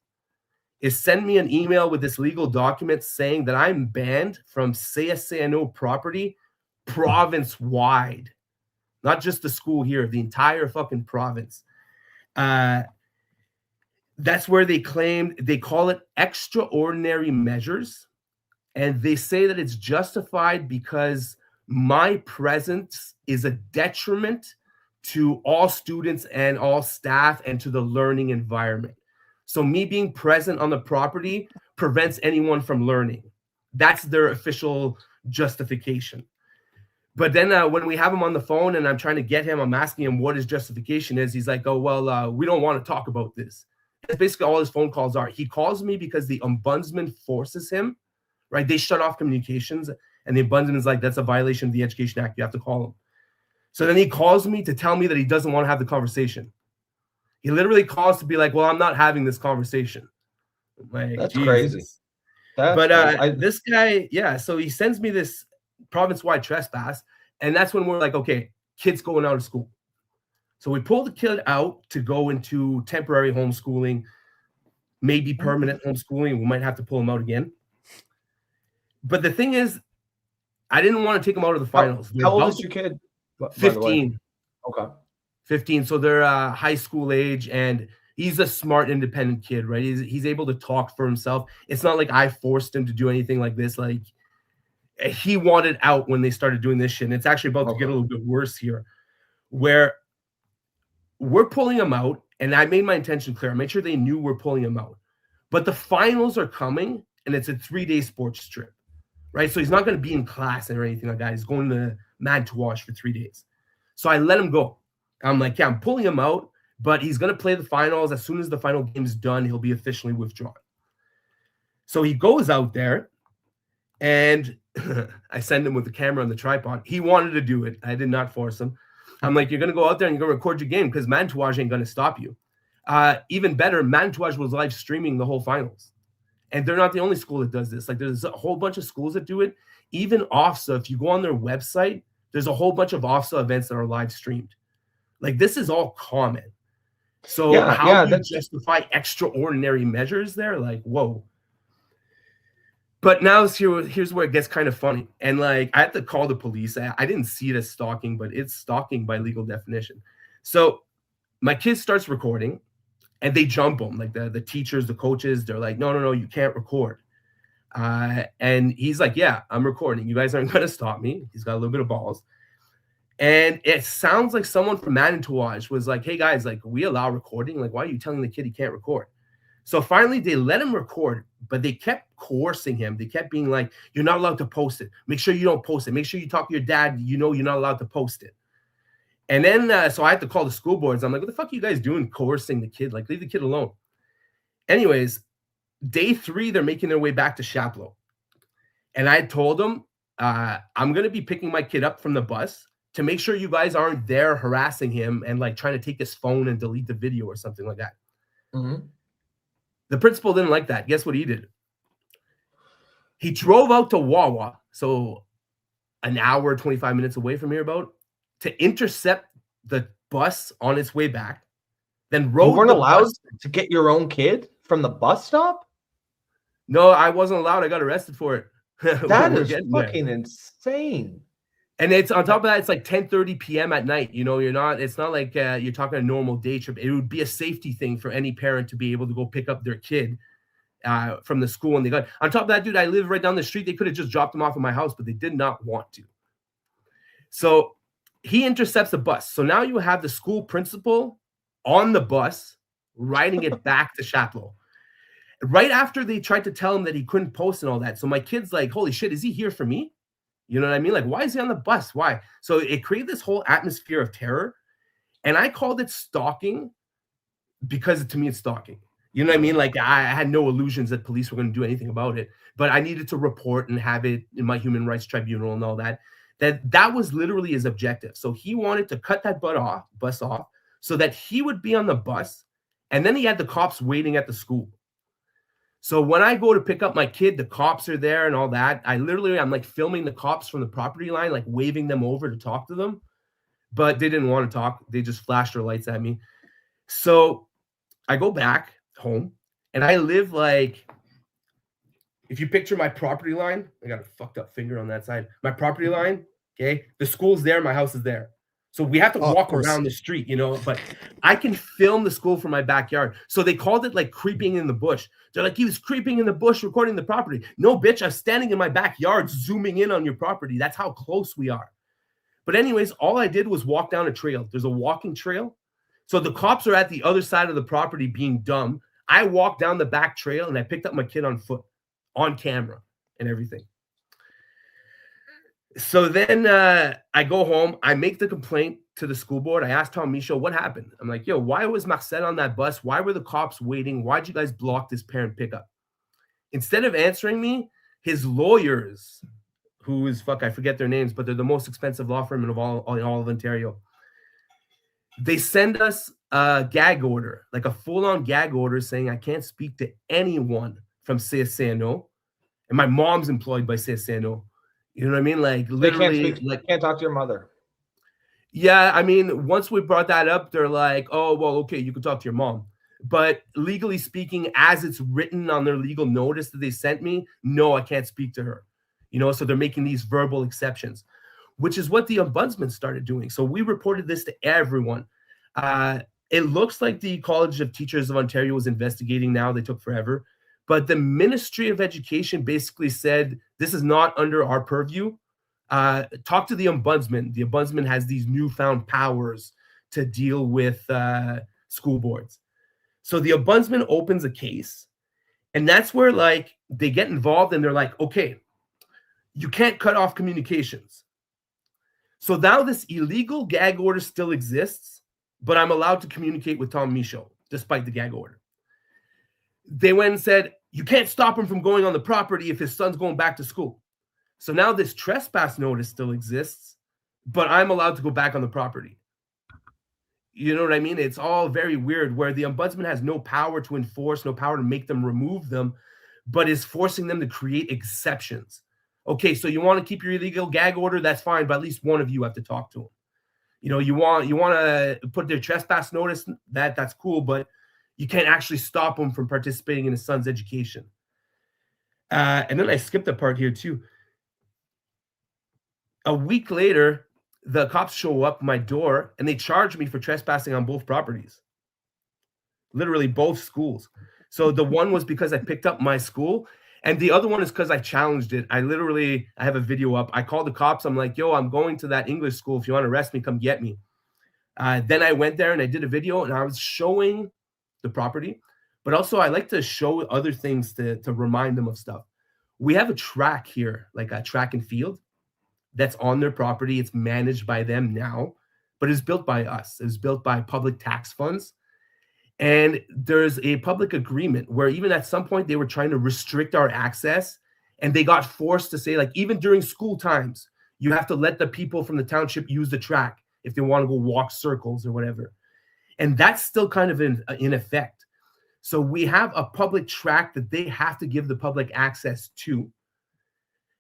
is send me an email with this legal document saying that I'm banned from CSNO property province-wide. Not just the school here, the entire fucking province. That's where they call it extraordinary measures. And they say that it's justified because my presence is a detriment to all students and all staff and to the learning environment. So me being present on the property prevents anyone from learning. That's their official justification. But then when we have him on the phone and I'm trying to get him, I'm asking him what his justification is. He's like, oh, well, we don't want to talk about this. That's basically all his phone calls are. He calls me because the ombudsman forces him, right? They shut off communications, and the ombudsman is like, that's a violation of the Education Act. You have to call him. So then he calls me to tell me that he doesn't want to have the conversation. He literally calls to be like, well, I'm not having this conversation. Like, that's Jesus. crazy. This guy, so he sends me this province-wide trespass, and that's when we're like, okay, kid's going out of school. So we pull the kid out to go into temporary homeschooling, maybe permanent homeschooling. We might have to pull him out again. But the thing is, I didn't want to take him out of the finals. How old is your kid? 15. Okay. 15. So they're high school age, and he's a smart, independent kid, right? He's able to talk for himself. It's not like I forced him to do anything like this. Like, he wanted out when they started doing this shit. And it's actually about to get a little bit worse here, where we're pulling him out. And I made my intention clear. I made sure they knew we're pulling him out. But the finals are coming, and it's a 3-day sports trip, right? So he's not going to be in class or anything like that. He's going to Manitowoc for 3 days. So I let him go. I'm like, yeah, I'm pulling him out, but he's going to play the finals. As soon as the final game is done, he'll be officially withdrawn. So he goes out there, and I send him with the camera on the tripod. He wanted to do it. I did not force him. I'm like, you're going to go out there and you're going to record your game because Manitowoc ain't going to stop you. Even better, Manitowoc was live streaming the whole finals. And they're not the only school that does this. Like, there's a whole bunch of schools that do it. Even OFSA, if you go on their website, there's a whole bunch of OFSA events that are live streamed. Like, this is all common. So how do you justify extraordinary measures there? Like, whoa. But now here's where it gets kind of funny. And like, I had to call the police. I didn't see it as stalking, but it's stalking by legal definition. So my kid starts recording, and they jump him. Like the teachers, the coaches, they're like, no, you can't record. And he's like, yeah, I'm recording. You guys aren't going to stop me. He's got a little bit of balls. And it sounds like someone from Manitowoc was like, hey guys, like, we allow recording. Like, why are you telling the kid he can't record? So finally they let him record, but they kept coercing him. They kept being like, you're not allowed to post it. Make sure you don't post it. Make sure you talk to your dad. You know, you're not allowed to post it. And then, so I had to call the school boards. I'm like, what the fuck are you guys doing coercing the kid? Like, leave the kid alone. Anyways, day 3, they're making their way back to Chapleau. And I told them, I'm going to be picking my kid up from the bus to make sure you guys aren't there harassing him and like trying to take his phone and delete the video or something like that. Mm-hmm. The principal didn't like that. Guess what he did? He drove out to Wawa, so an hour, 25 minutes away from here about, to intercept the bus on its way back. Then rode You weren't the allowed bus. to get your own kid from the bus stop? No, I wasn't allowed. I got arrested for it. That We're is getting there. fucking insane. And it's on top of that, it's like 10:30 p.m. at night. You know, it's not like you're talking a normal day trip. It would be a safety thing for any parent to be able to go pick up their kid from the school when they got. On top of that, dude, I live right down the street. They could have just dropped him off at my house, but they did not want to. So he intercepts the bus. So now you have the school principal on the bus riding it back to Chapleau. Right after they tried to tell him that he couldn't post and all that. So my kid's like, holy shit, is he here for me? You know what I mean? Like, why is he on the bus? Why? So it created this whole atmosphere of terror. And I called it stalking because to me, it's stalking. You know what I mean? Like, I had no illusions that police were going to do anything about it, but I needed to report and have it in my human rights tribunal and all that. That was literally his objective. So he wanted to cut that bus off so that he would be on the bus. And then he had the cops waiting at the school. So when I go to pick up my kid, the cops are there and all that. I'm like filming the cops from the property line, like waving them over to talk to them. But they didn't want to talk. They just flashed their lights at me. So I go back home and I live like, if you picture my property line, I got a fucked up finger on that side. My property line, okay? The school's there, my house is there. So we have to walk around the street, you know, but I can film the school from my backyard. So they called it like creeping in the bush. They're like, he was creeping in the bush recording the property. No, bitch, I'm standing in my backyard zooming in on your property. That's how close we are. But anyways, all I did was walk down a trail. There's a walking trail. So the cops are at the other side of the property being dumb. I walked down the back trail and I picked up my kid on foot, on camera and everything. So then I go home. I make the complaint to the school board. I asked Tom Michaud, what happened? I'm like, yo, why was Marcel on that bus? Why were the cops waiting? Why'd you guys block this parent pickup? Instead of answering me, his lawyers, who is, I forget their names, but they're the most expensive law firm in all of Ontario. They send us a gag order, like a full-on gag order saying I can't speak to anyone from CSCNO. And my mom's employed by CSCNO. You know what I mean? Like literally, can't talk to your mother. Yeah, I mean, once we brought that up, they're like, oh, well, okay, you can talk to your mom. But legally speaking, as it's written on their legal notice that they sent me, no, I can't speak to her. You know, so they're making these verbal exceptions, which is what the ombudsman started doing. So we reported this to everyone. It looks like the College of Teachers of Ontario was investigating now. They took forever. But the Ministry of Education basically said, this is not under our purview. Talk to the ombudsman. The ombudsman has these newfound powers to deal with school boards. So the ombudsman opens a case, and that's where like they get involved and they're like, okay, you can't cut off communications. So now this illegal gag order still exists, but I'm allowed to communicate with Tom Michaud despite the gag order. They went and said, you can't stop him from going on the property if his son's going back to school. So now this trespass notice still exists, but I'm allowed to go back on the property. You know what I mean? It's all very weird where the ombudsman has no power to enforce, no power to make them remove them, but is forcing them to create exceptions. Okay, so you want to keep your illegal gag order, that's fine, but at least one of you have to talk to him. You know, you want to put their trespass notice, that's cool, but you can't actually stop them from participating in his son's education. And then I skipped a part here too. A week later, the cops show up at my door and they charge me for trespassing on both properties. Literally both schools. So the one was because I picked up my school, and the other one is because I challenged it. I have a video up. I called the cops. I'm like, yo, I'm going to that English school. If you want to arrest me, come get me. Then I went there and I did a video and I was showing the property, but also I like to show other things to remind them of stuff. We have a track here, like a track and field that's on their property. It's managed by them now, but it's built by us. It's built by public tax funds. And there's a public agreement where even at some point they were trying to restrict our access And they got forced to say, like, even during school times, you have to let the people from the township use the track if they want to go walk circles or whatever. And that's still kind of in effect. So we have a public track that they have to give the public access to.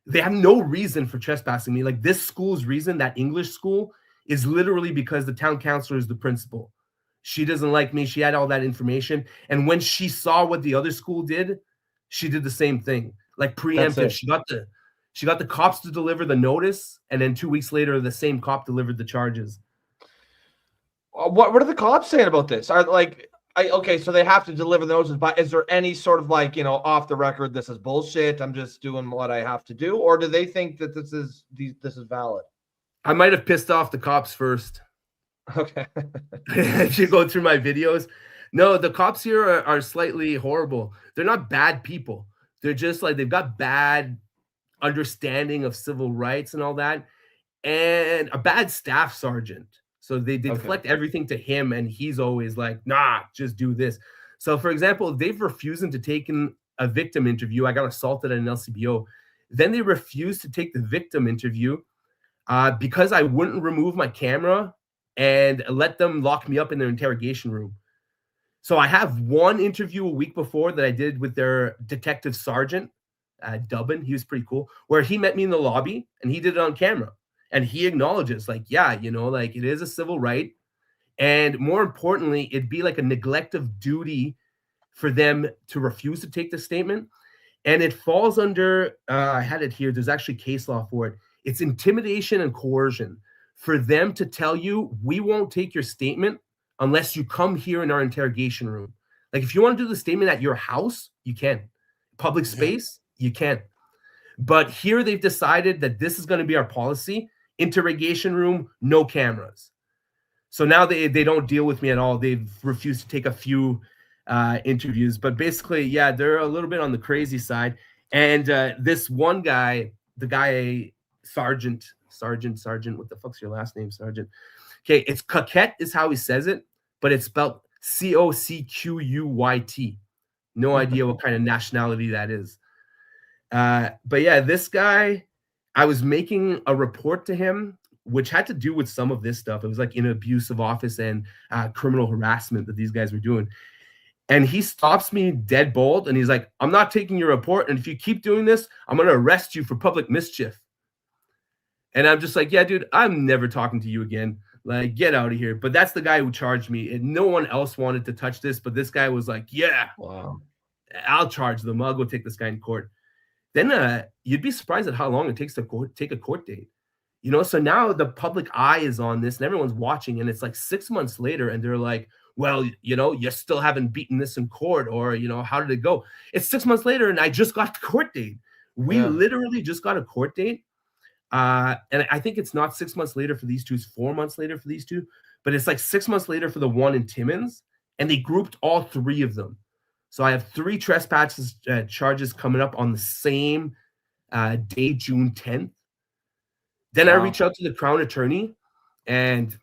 They have no reason for trespassing me. Like, this school's reason, that English school, is literally because the town councilor is the principal. She doesn't like me. She had all that information. And when she saw what the other school did, she did the same thing. Like, preemptive. She got the cops to deliver the notice, and then 2 weeks later, the same cop delivered the charges. What are the cops saying about this? Are like, okay, so they have to deliver the notices, but is there any sort of like, off the record, this is bullshit, I'm just doing what I have to do, or do they think that this is valid? I might have pissed off the cops first. Okay. If you go through my videos, no, the cops here are slightly horrible. They're not bad people. They're just like, they've got bad understanding of civil rights and all that, and a bad staff sergeant. So they deflect everything to him, and he's always like, nah, just do this. So, for example, they've refused to take a victim interview. I got assaulted at an LCBO. Then they refused to take the victim interview because I wouldn't remove my camera and let them lock me up in their interrogation room. So I have one interview a week before that I did with their detective sergeant, Dubbin. He was pretty cool, where he met me in the lobby, and he did it on camera. And he acknowledges, like, yeah, like, it is a civil right. And more importantly, it'd be like a neglect of duty for them to refuse to take the statement. And it falls under, I had it here, there's actually case law for it. It's intimidation and coercion for them to tell you, we won't take your statement unless you come here in our interrogation room. Like, if you want to do the statement at your house, you can. Public space, you can. But here they've decided that this is going to be our policy. Interrogation room, no cameras. So now they don't deal with me at all. They've refused to take a few interviews. But basically, yeah, they're a little bit on the crazy side. And this one guy, the guy, Sergeant, what the fuck's your last name, Sergeant? Okay, it's Coquette is how he says it, but it's spelled Cocquyt. No idea what kind of nationality that is. But yeah, this guy, I was making a report to him, which had to do with some of this stuff. It was like in abuse of office and criminal harassment that these guys were doing. And he stops me dead bold, and he's like, I'm not taking your report, and if you keep doing this, I'm going to arrest you for public mischief. And I'm just like, yeah, dude, I'm never talking to you again. Like, get out of here. But that's the guy who charged me, and no one else wanted to touch this, but this guy was like, yeah, wow, I'll charge them. I'll go take this guy in court. Then you'd be surprised at how long it takes to take a court date. So now the public eye is on this and everyone's watching, and it's like 6 months later, and they're like, well, you still haven't beaten this in court, or, how did it go? It's 6 months later, and I just got the court date. We literally just got a court date. And I think it's not 6 months later for these two, it's 4 months later for these two, but it's like 6 months later for the one in Timmins, and they grouped all three of them. So I have 3 trespass charges coming up on the same day, June 10th. Then I reach out to the Crown Attorney, and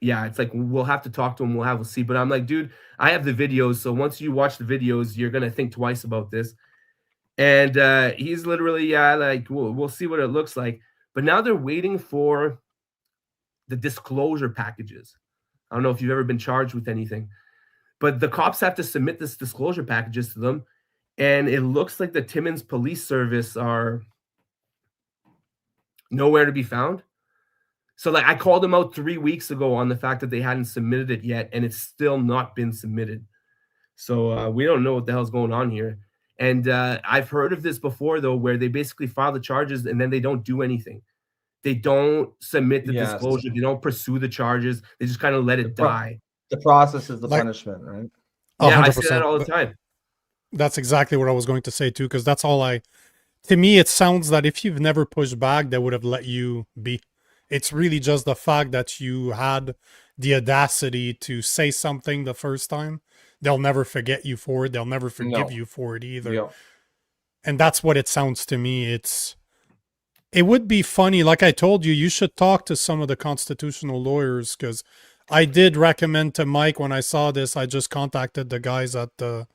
yeah, it's like, we'll have to talk to him. We'll see. But I'm like, dude, I have the videos. So once you watch the videos, you're going to think twice about this. And he's literally, like, we'll see what it looks like. But now they're waiting for the disclosure packages. I don't know if you've ever been charged with anything, but the cops have to submit this disclosure packages to them. And it looks like the Timmins Police Service are nowhere to be found. So, like, I called them out 3 weeks ago on the fact that they hadn't submitted it yet, and it's still not been submitted. So we don't know what the hell's going on here. And I've heard of this before, though, where they basically file the charges and then they don't do anything. They don't submit the disclosure. They don't pursue the charges. They just kind of let it die. The process is the punishment, right? Yeah, 100%. I say that all the time. That's exactly what I was going to say, too, because that's all to me, it sounds that if you've never pushed back, they would have let you be. It's really just the fact that you had the audacity to say something the first time. They'll never forget you for it. They'll never forgive you for it either. Yeah. And that's what it sounds to me. It would be funny. Like I told you, you should talk to some of the constitutional lawyers, because I did recommend to Mike when I saw this, I just contacted the guys at the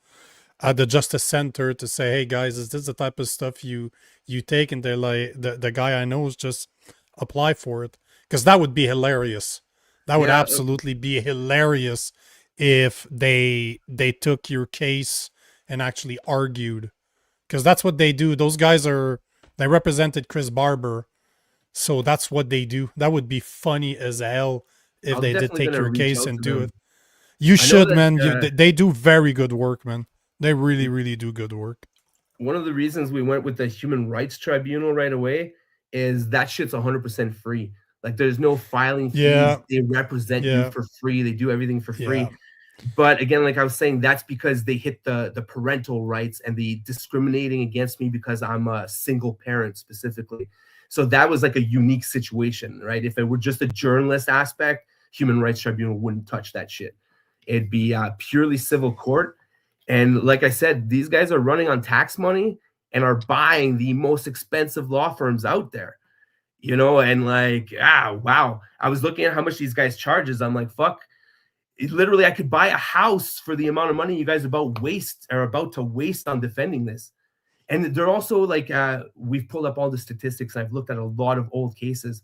at the Justice Center to say, hey guys, is this the type of stuff you take? And they're like, the guy I know is just apply for it. Because that would be hilarious. That would Yeah, absolutely be hilarious if they took your case and actually argued. Because that's what they do. Those guys they represented Chris Barber. So that's what they do. That would be funny as hell if I was they did definitely take gonna your reach case out and to do them. it. You I know should, that man. They do very good work, man. They really, really do good work. one of the reasons we went with the Human Rights Tribunal right away is that shit's 100% free. Like there's no filing fees. Yeah. They represent you Yeah. for free. They do everything for free. Yeah. But again, like I was saying, that's because they hit the parental rights and the discriminating against me because I'm a single parent specifically. So that was like a unique situation, right? If it were just a journalist aspect, Human Rights Tribunal wouldn't touch that shit. It'd be purely civil court. And like I said, these guys are running on tax money and are buying the most expensive law firms out there, you know, and like, wow. I was looking at how much these guys charges. I'm like, fuck. Literally, I could buy a house for the amount of money you guys are about to waste on defending this. And they're also like, we've pulled up all the statistics. I've looked at a lot of old cases.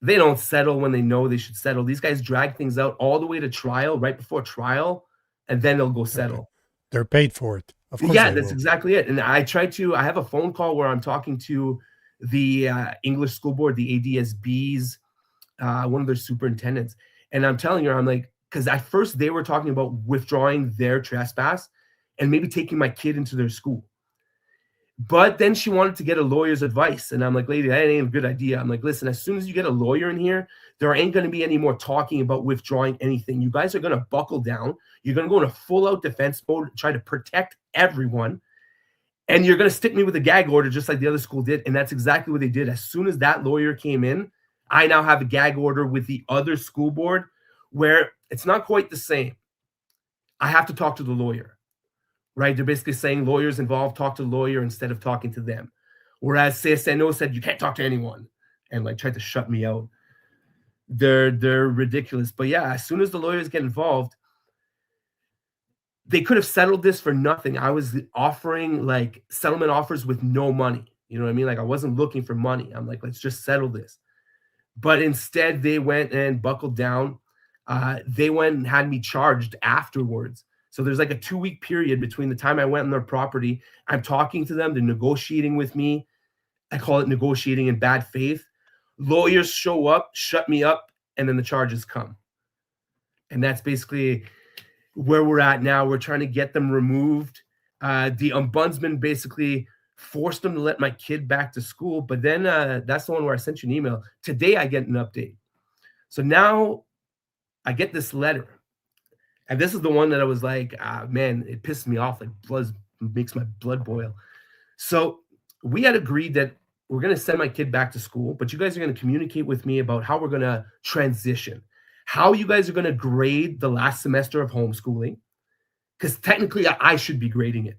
They don't settle when they know they should settle. These guys drag things out all the way to trial, right before trial, and then they'll go settle. They're paid for it. Of course. Yeah, that's exactly it. And I have a phone call where I'm talking to the English school board, the ADSB's, one of their superintendents. And I'm telling her, I'm like, because at first they were talking about withdrawing their trespass and maybe taking my kid into their school. But then she wanted to get a lawyer's advice. And I'm like, lady, that ain't a good idea. I'm like, listen, as soon as you get a lawyer in here, there ain't going to be any more talking about withdrawing anything. You guys are going to buckle down. You're going to go in a full-out defense mode, try to protect everyone. And you're going to stick me with a gag order just like the other school did. And that's exactly what they did. As soon as that lawyer came in, I now have a gag order with the other school board where it's not quite the same. I have to talk to the lawyer, right? They're basically saying lawyers involved, talk to the lawyer instead of talking to them. Whereas CSNO said, you can't talk to anyone and like tried to shut me out. They're ridiculous. But yeah, as soon as the lawyers get involved, they could have settled this for nothing. I was offering like settlement offers with no money. You know what I mean? Like I wasn't looking for money. I'm like, let's just settle this. But instead, they went and buckled down. They went and had me charged afterwards. So there's like a 2-week period between the time I went on their property. I'm talking to them. They're negotiating with me. I call it negotiating in bad faith. Lawyers show up, shut me up, and then the charges come. And that's basically where we're at now. We're trying to get them removed. The ombudsman basically forced them to let my kid back to school. But then that's the one where I sent you an email. Today I get an update. So now I get this letter. And this is the one that I was like, man, it pisses me off. Like makes my blood boil. So we had agreed that we're going to send my kid back to school, but you guys are going to communicate with me about how we're going to transition, how you guys are going to grade the last semester of homeschooling. Because technically I should be grading it.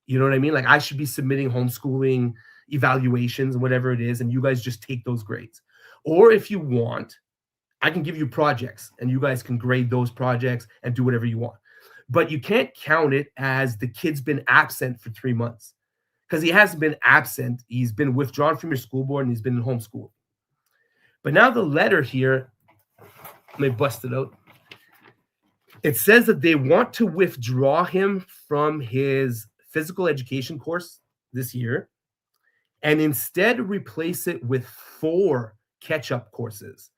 You know what I mean? Like I should be submitting homeschooling evaluations and whatever it is, and you guys just take those grades. Or if you want, I can give you projects and you guys can grade those projects and do whatever you want. But you can't count it as the kid's been absent for 3 months because he hasn't been absent. He's been withdrawn from your school board and he's been in homeschool. But now the letter here, let me bust it out. It says that they want to withdraw him from his physical education course this year and instead replace it with 4 catch-up courses.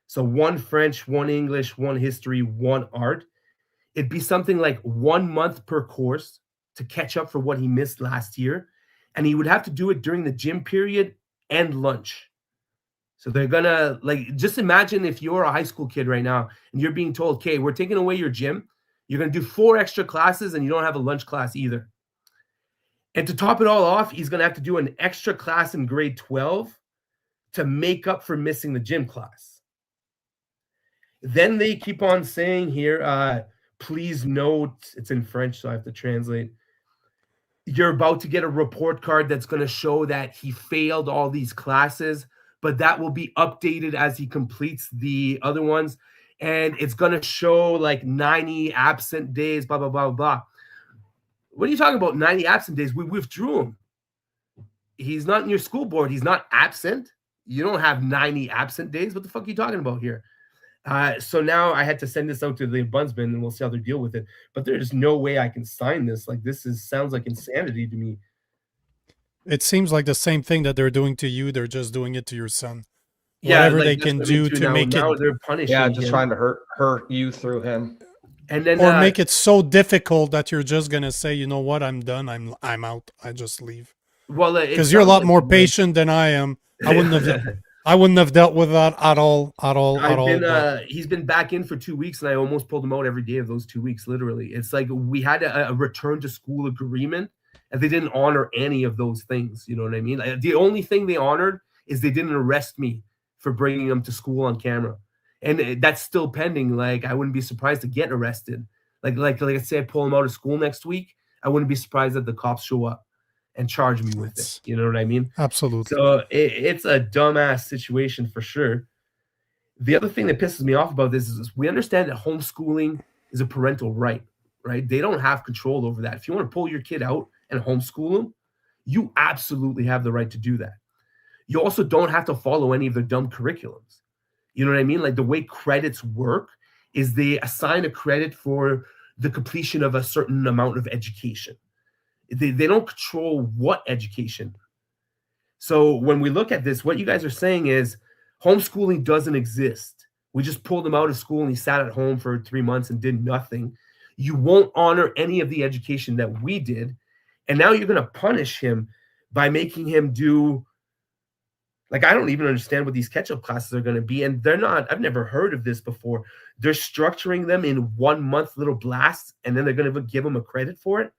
So 1 French, 1 English, 1 history, 1 art. It'd be something like 1 month per course to catch up for what he missed last year. And he would have to do it during the gym period and lunch. So they're gonna, like, just imagine if you're a high school kid right now and you're being told, okay, we're taking away your gym. You're gonna do 4 extra classes and you don't have a lunch class either. And to top it all off, he's gonna have to do an extra class in grade 12 to make up for missing the gym class. Then they keep on saying here, please note, it's in French, so I have to translate. You're about to get a report card that's going to show that he failed all these classes, but that will be updated as he completes the other ones. And it's going to show like 90 absent days, blah, blah, blah, blah. What are you talking about? 90 absent days. We withdrew him. He's not in your school board. He's not absent. You don't have 90 absent days. What the fuck are you talking about here? So now I had to send this out to the ombudsman, and we'll see how they deal with it. But there's no way I can sign this. Like, sounds like insanity to me. It seems like the same thing that they're doing to you. They're just doing it to your son. Yeah, Whatever like, they that's can what I mean do too. to make now it, they're punishing Yeah, just him. trying to hurt you through him. And then or make it so difficult that you're just gonna say, you know what, I'm done. I'm out. I just leave. well, Because you're a lot more patient than I am. I wouldn't have dealt with that at all. He's been back in for 2 weeks, and I almost pulled him out every day of those 2 weeks. Literally, it's like we had a return to school agreement, and they didn't honor any of those things. You know what I mean? Like, the only thing they honored is they didn't arrest me for bringing him to school on camera, and that's still pending. Like, I wouldn't be surprised to get arrested. Like I say, I pull him out of school next week. I wouldn't be surprised that the cops show up and charge me with it. You know what I mean? Absolutely. So it's a dumbass situation for sure. The other thing that pisses me off about this is we understand that homeschooling is a parental right? They don't have control over that. If you want to pull your kid out and homeschool them, you absolutely have the right to do that. You also don't have to follow any of their dumb curriculums. You know what I mean? Like, the way credits work is they assign a credit for the completion of a certain amount of education. They don't control what education. So when we look at this, what you guys are saying is homeschooling doesn't exist. We just pulled him out of school and he sat at home for 3 months and did nothing. You won't honor any of the education that we did. And now you're going to punish him by making him do, like, I don't even understand what these catch-up classes are going to be. And they're not, I've never heard of this before. They're structuring them in 1 month little blasts, and then they're going to give him a credit for it.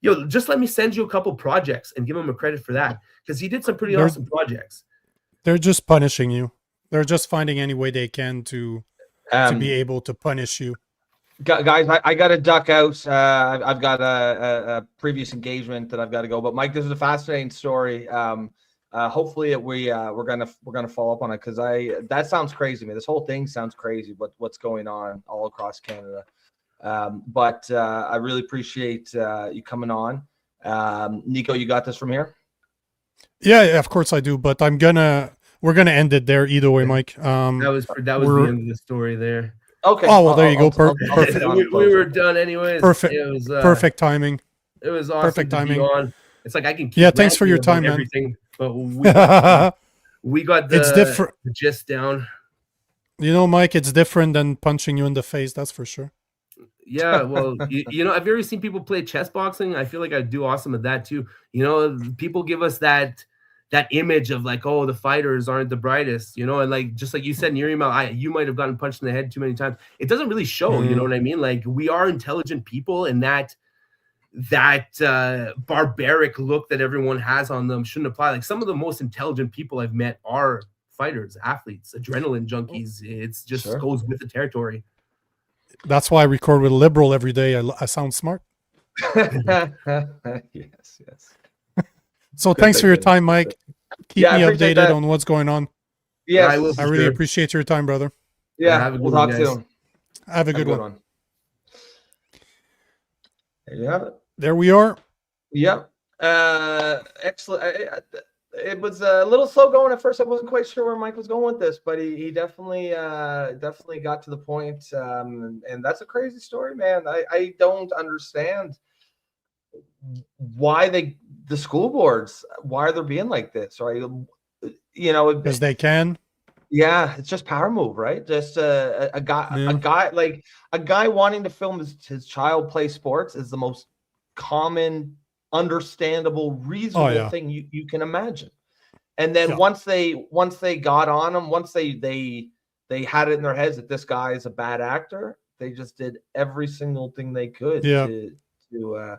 Yo, just let me send you a couple projects and give him a credit for that, because he did some pretty awesome projects. They're just punishing you. They're just finding any way they can to be able to punish you. Guys, I got to duck out. I've got a previous engagement that I've got to go. But Mike, this is a fascinating story. Hopefully we're gonna follow up on it, because that sounds crazy, man. This whole thing sounds crazy. What's going on all across Canada? But I really appreciate you coming on. Nico, you got this from here? Yeah, of course I do. But we're gonna end it there either way, Mike. That was the end of the story there. Okay. Oh well, there you go. Perfect. We were done anyways. Perfect. It was perfect timing. It was awesome. Perfect timing. To be on. It's like I can keep thanks for your time, man. Everything, but we got it's different. The gist down. You know, Mike, it's different than punching you in the face. That's for sure. Yeah, well, you know, have you ever seen people play chess boxing? I feel like I do awesome at that too. You know, people give us that image of like, oh, the fighters aren't the brightest, you know, and like, just like you said in your email, you might have gotten punched in the head too many times. It doesn't really show, you know what I mean? Like, we are intelligent people, and that barbaric look that everyone has on them shouldn't apply. Like, some of the most intelligent people I've met are fighters, athletes, adrenaline junkies. It's just goes with the territory. That's why I record with a liberal every day. I sound smart. Yes. So thanks for your time, Mike. Keep me updated on what's going on. Yeah, I really appreciate your time, brother. Yeah, we'll talk soon. Have a good one. There you have it. There we are. Yep. Excellent. It was a little slow going at first. I wasn't quite sure where Mike was going with this, but he definitely got to the point. And that's a crazy story, man. I don't understand why the school boards, why they're being like this, right? You know, because they can. Yeah, it's just power move, right? Just a guy wanting to film his child play sports is the most common, understandable, reasonable thing you can imagine. And then once they got on him, once they had it in their heads that this guy is a bad actor, they just did every single thing they could to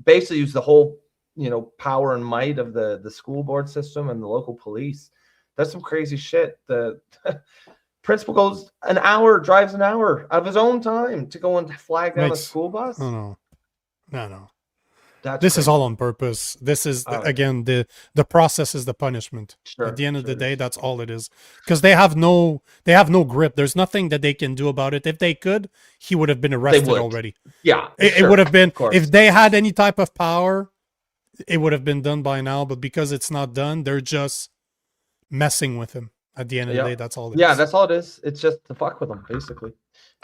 basically use the whole, you know, power and might of the school board system and the local police. That's some crazy shit. The principal drives an hour of his own time to go and flag down a school bus. No. This is all on purpose. This is again the process is the punishment. Sure, At the end of the sure. day, that's all it is. Because they have no grip. There's nothing that they can do about it. If they could, he would have been arrested already. Yeah, It would have been if they had any type of power, it would have been done by now. But because it's not done, they're just messing with him. At the end of the day, that's all it is. Yeah, that's all it is. It's just to fuck with them, basically.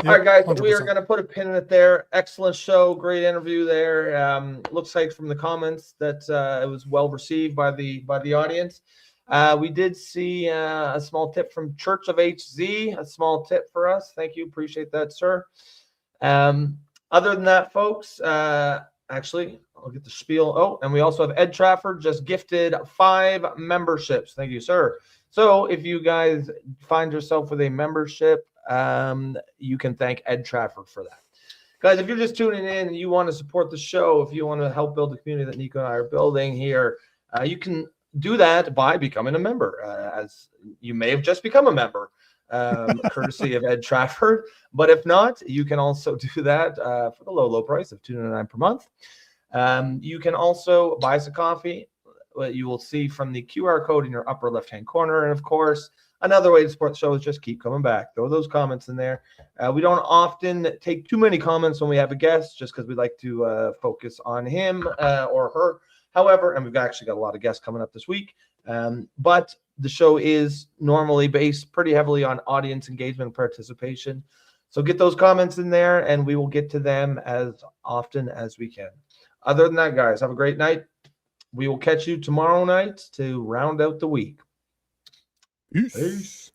Yep, all right, guys, 100%. we are going to put a pin in it there. Excellent show. Great interview there. Looks like from the comments that it was well received by the audience. We did see a small tip from Church of HZ, a small tip for us. Thank you. Appreciate that, sir. Other than that, folks, actually, I'll get the spiel. Oh, and we also have Ed Trafford just gifted 5 memberships. Thank you, sir. So if you guys find yourself with a membership, you can thank Ed Trafford for that. Guys, if you're just tuning in and you want to support the show, if you want to help build the community that Nico and I are building here, you can do that by becoming a member, as you may have just become a member, courtesy of Ed Trafford. But if not, you can also do that for the low price of $2.99 per month. You can also buy us a coffee. What you will see from the QR code in your upper left-hand corner. And of course, another way to support the show is just keep coming back. Throw those comments in there. We don't often take too many comments when we have a guest, just because we like to focus on him or her. However, and we've actually got a lot of guests coming up this week, but the show is normally based pretty heavily on audience engagement and participation. So get those comments in there, and we will get to them as often as we can. Other than that, guys, have a great night. We will catch you tomorrow night to round out the week. Peace. Peace.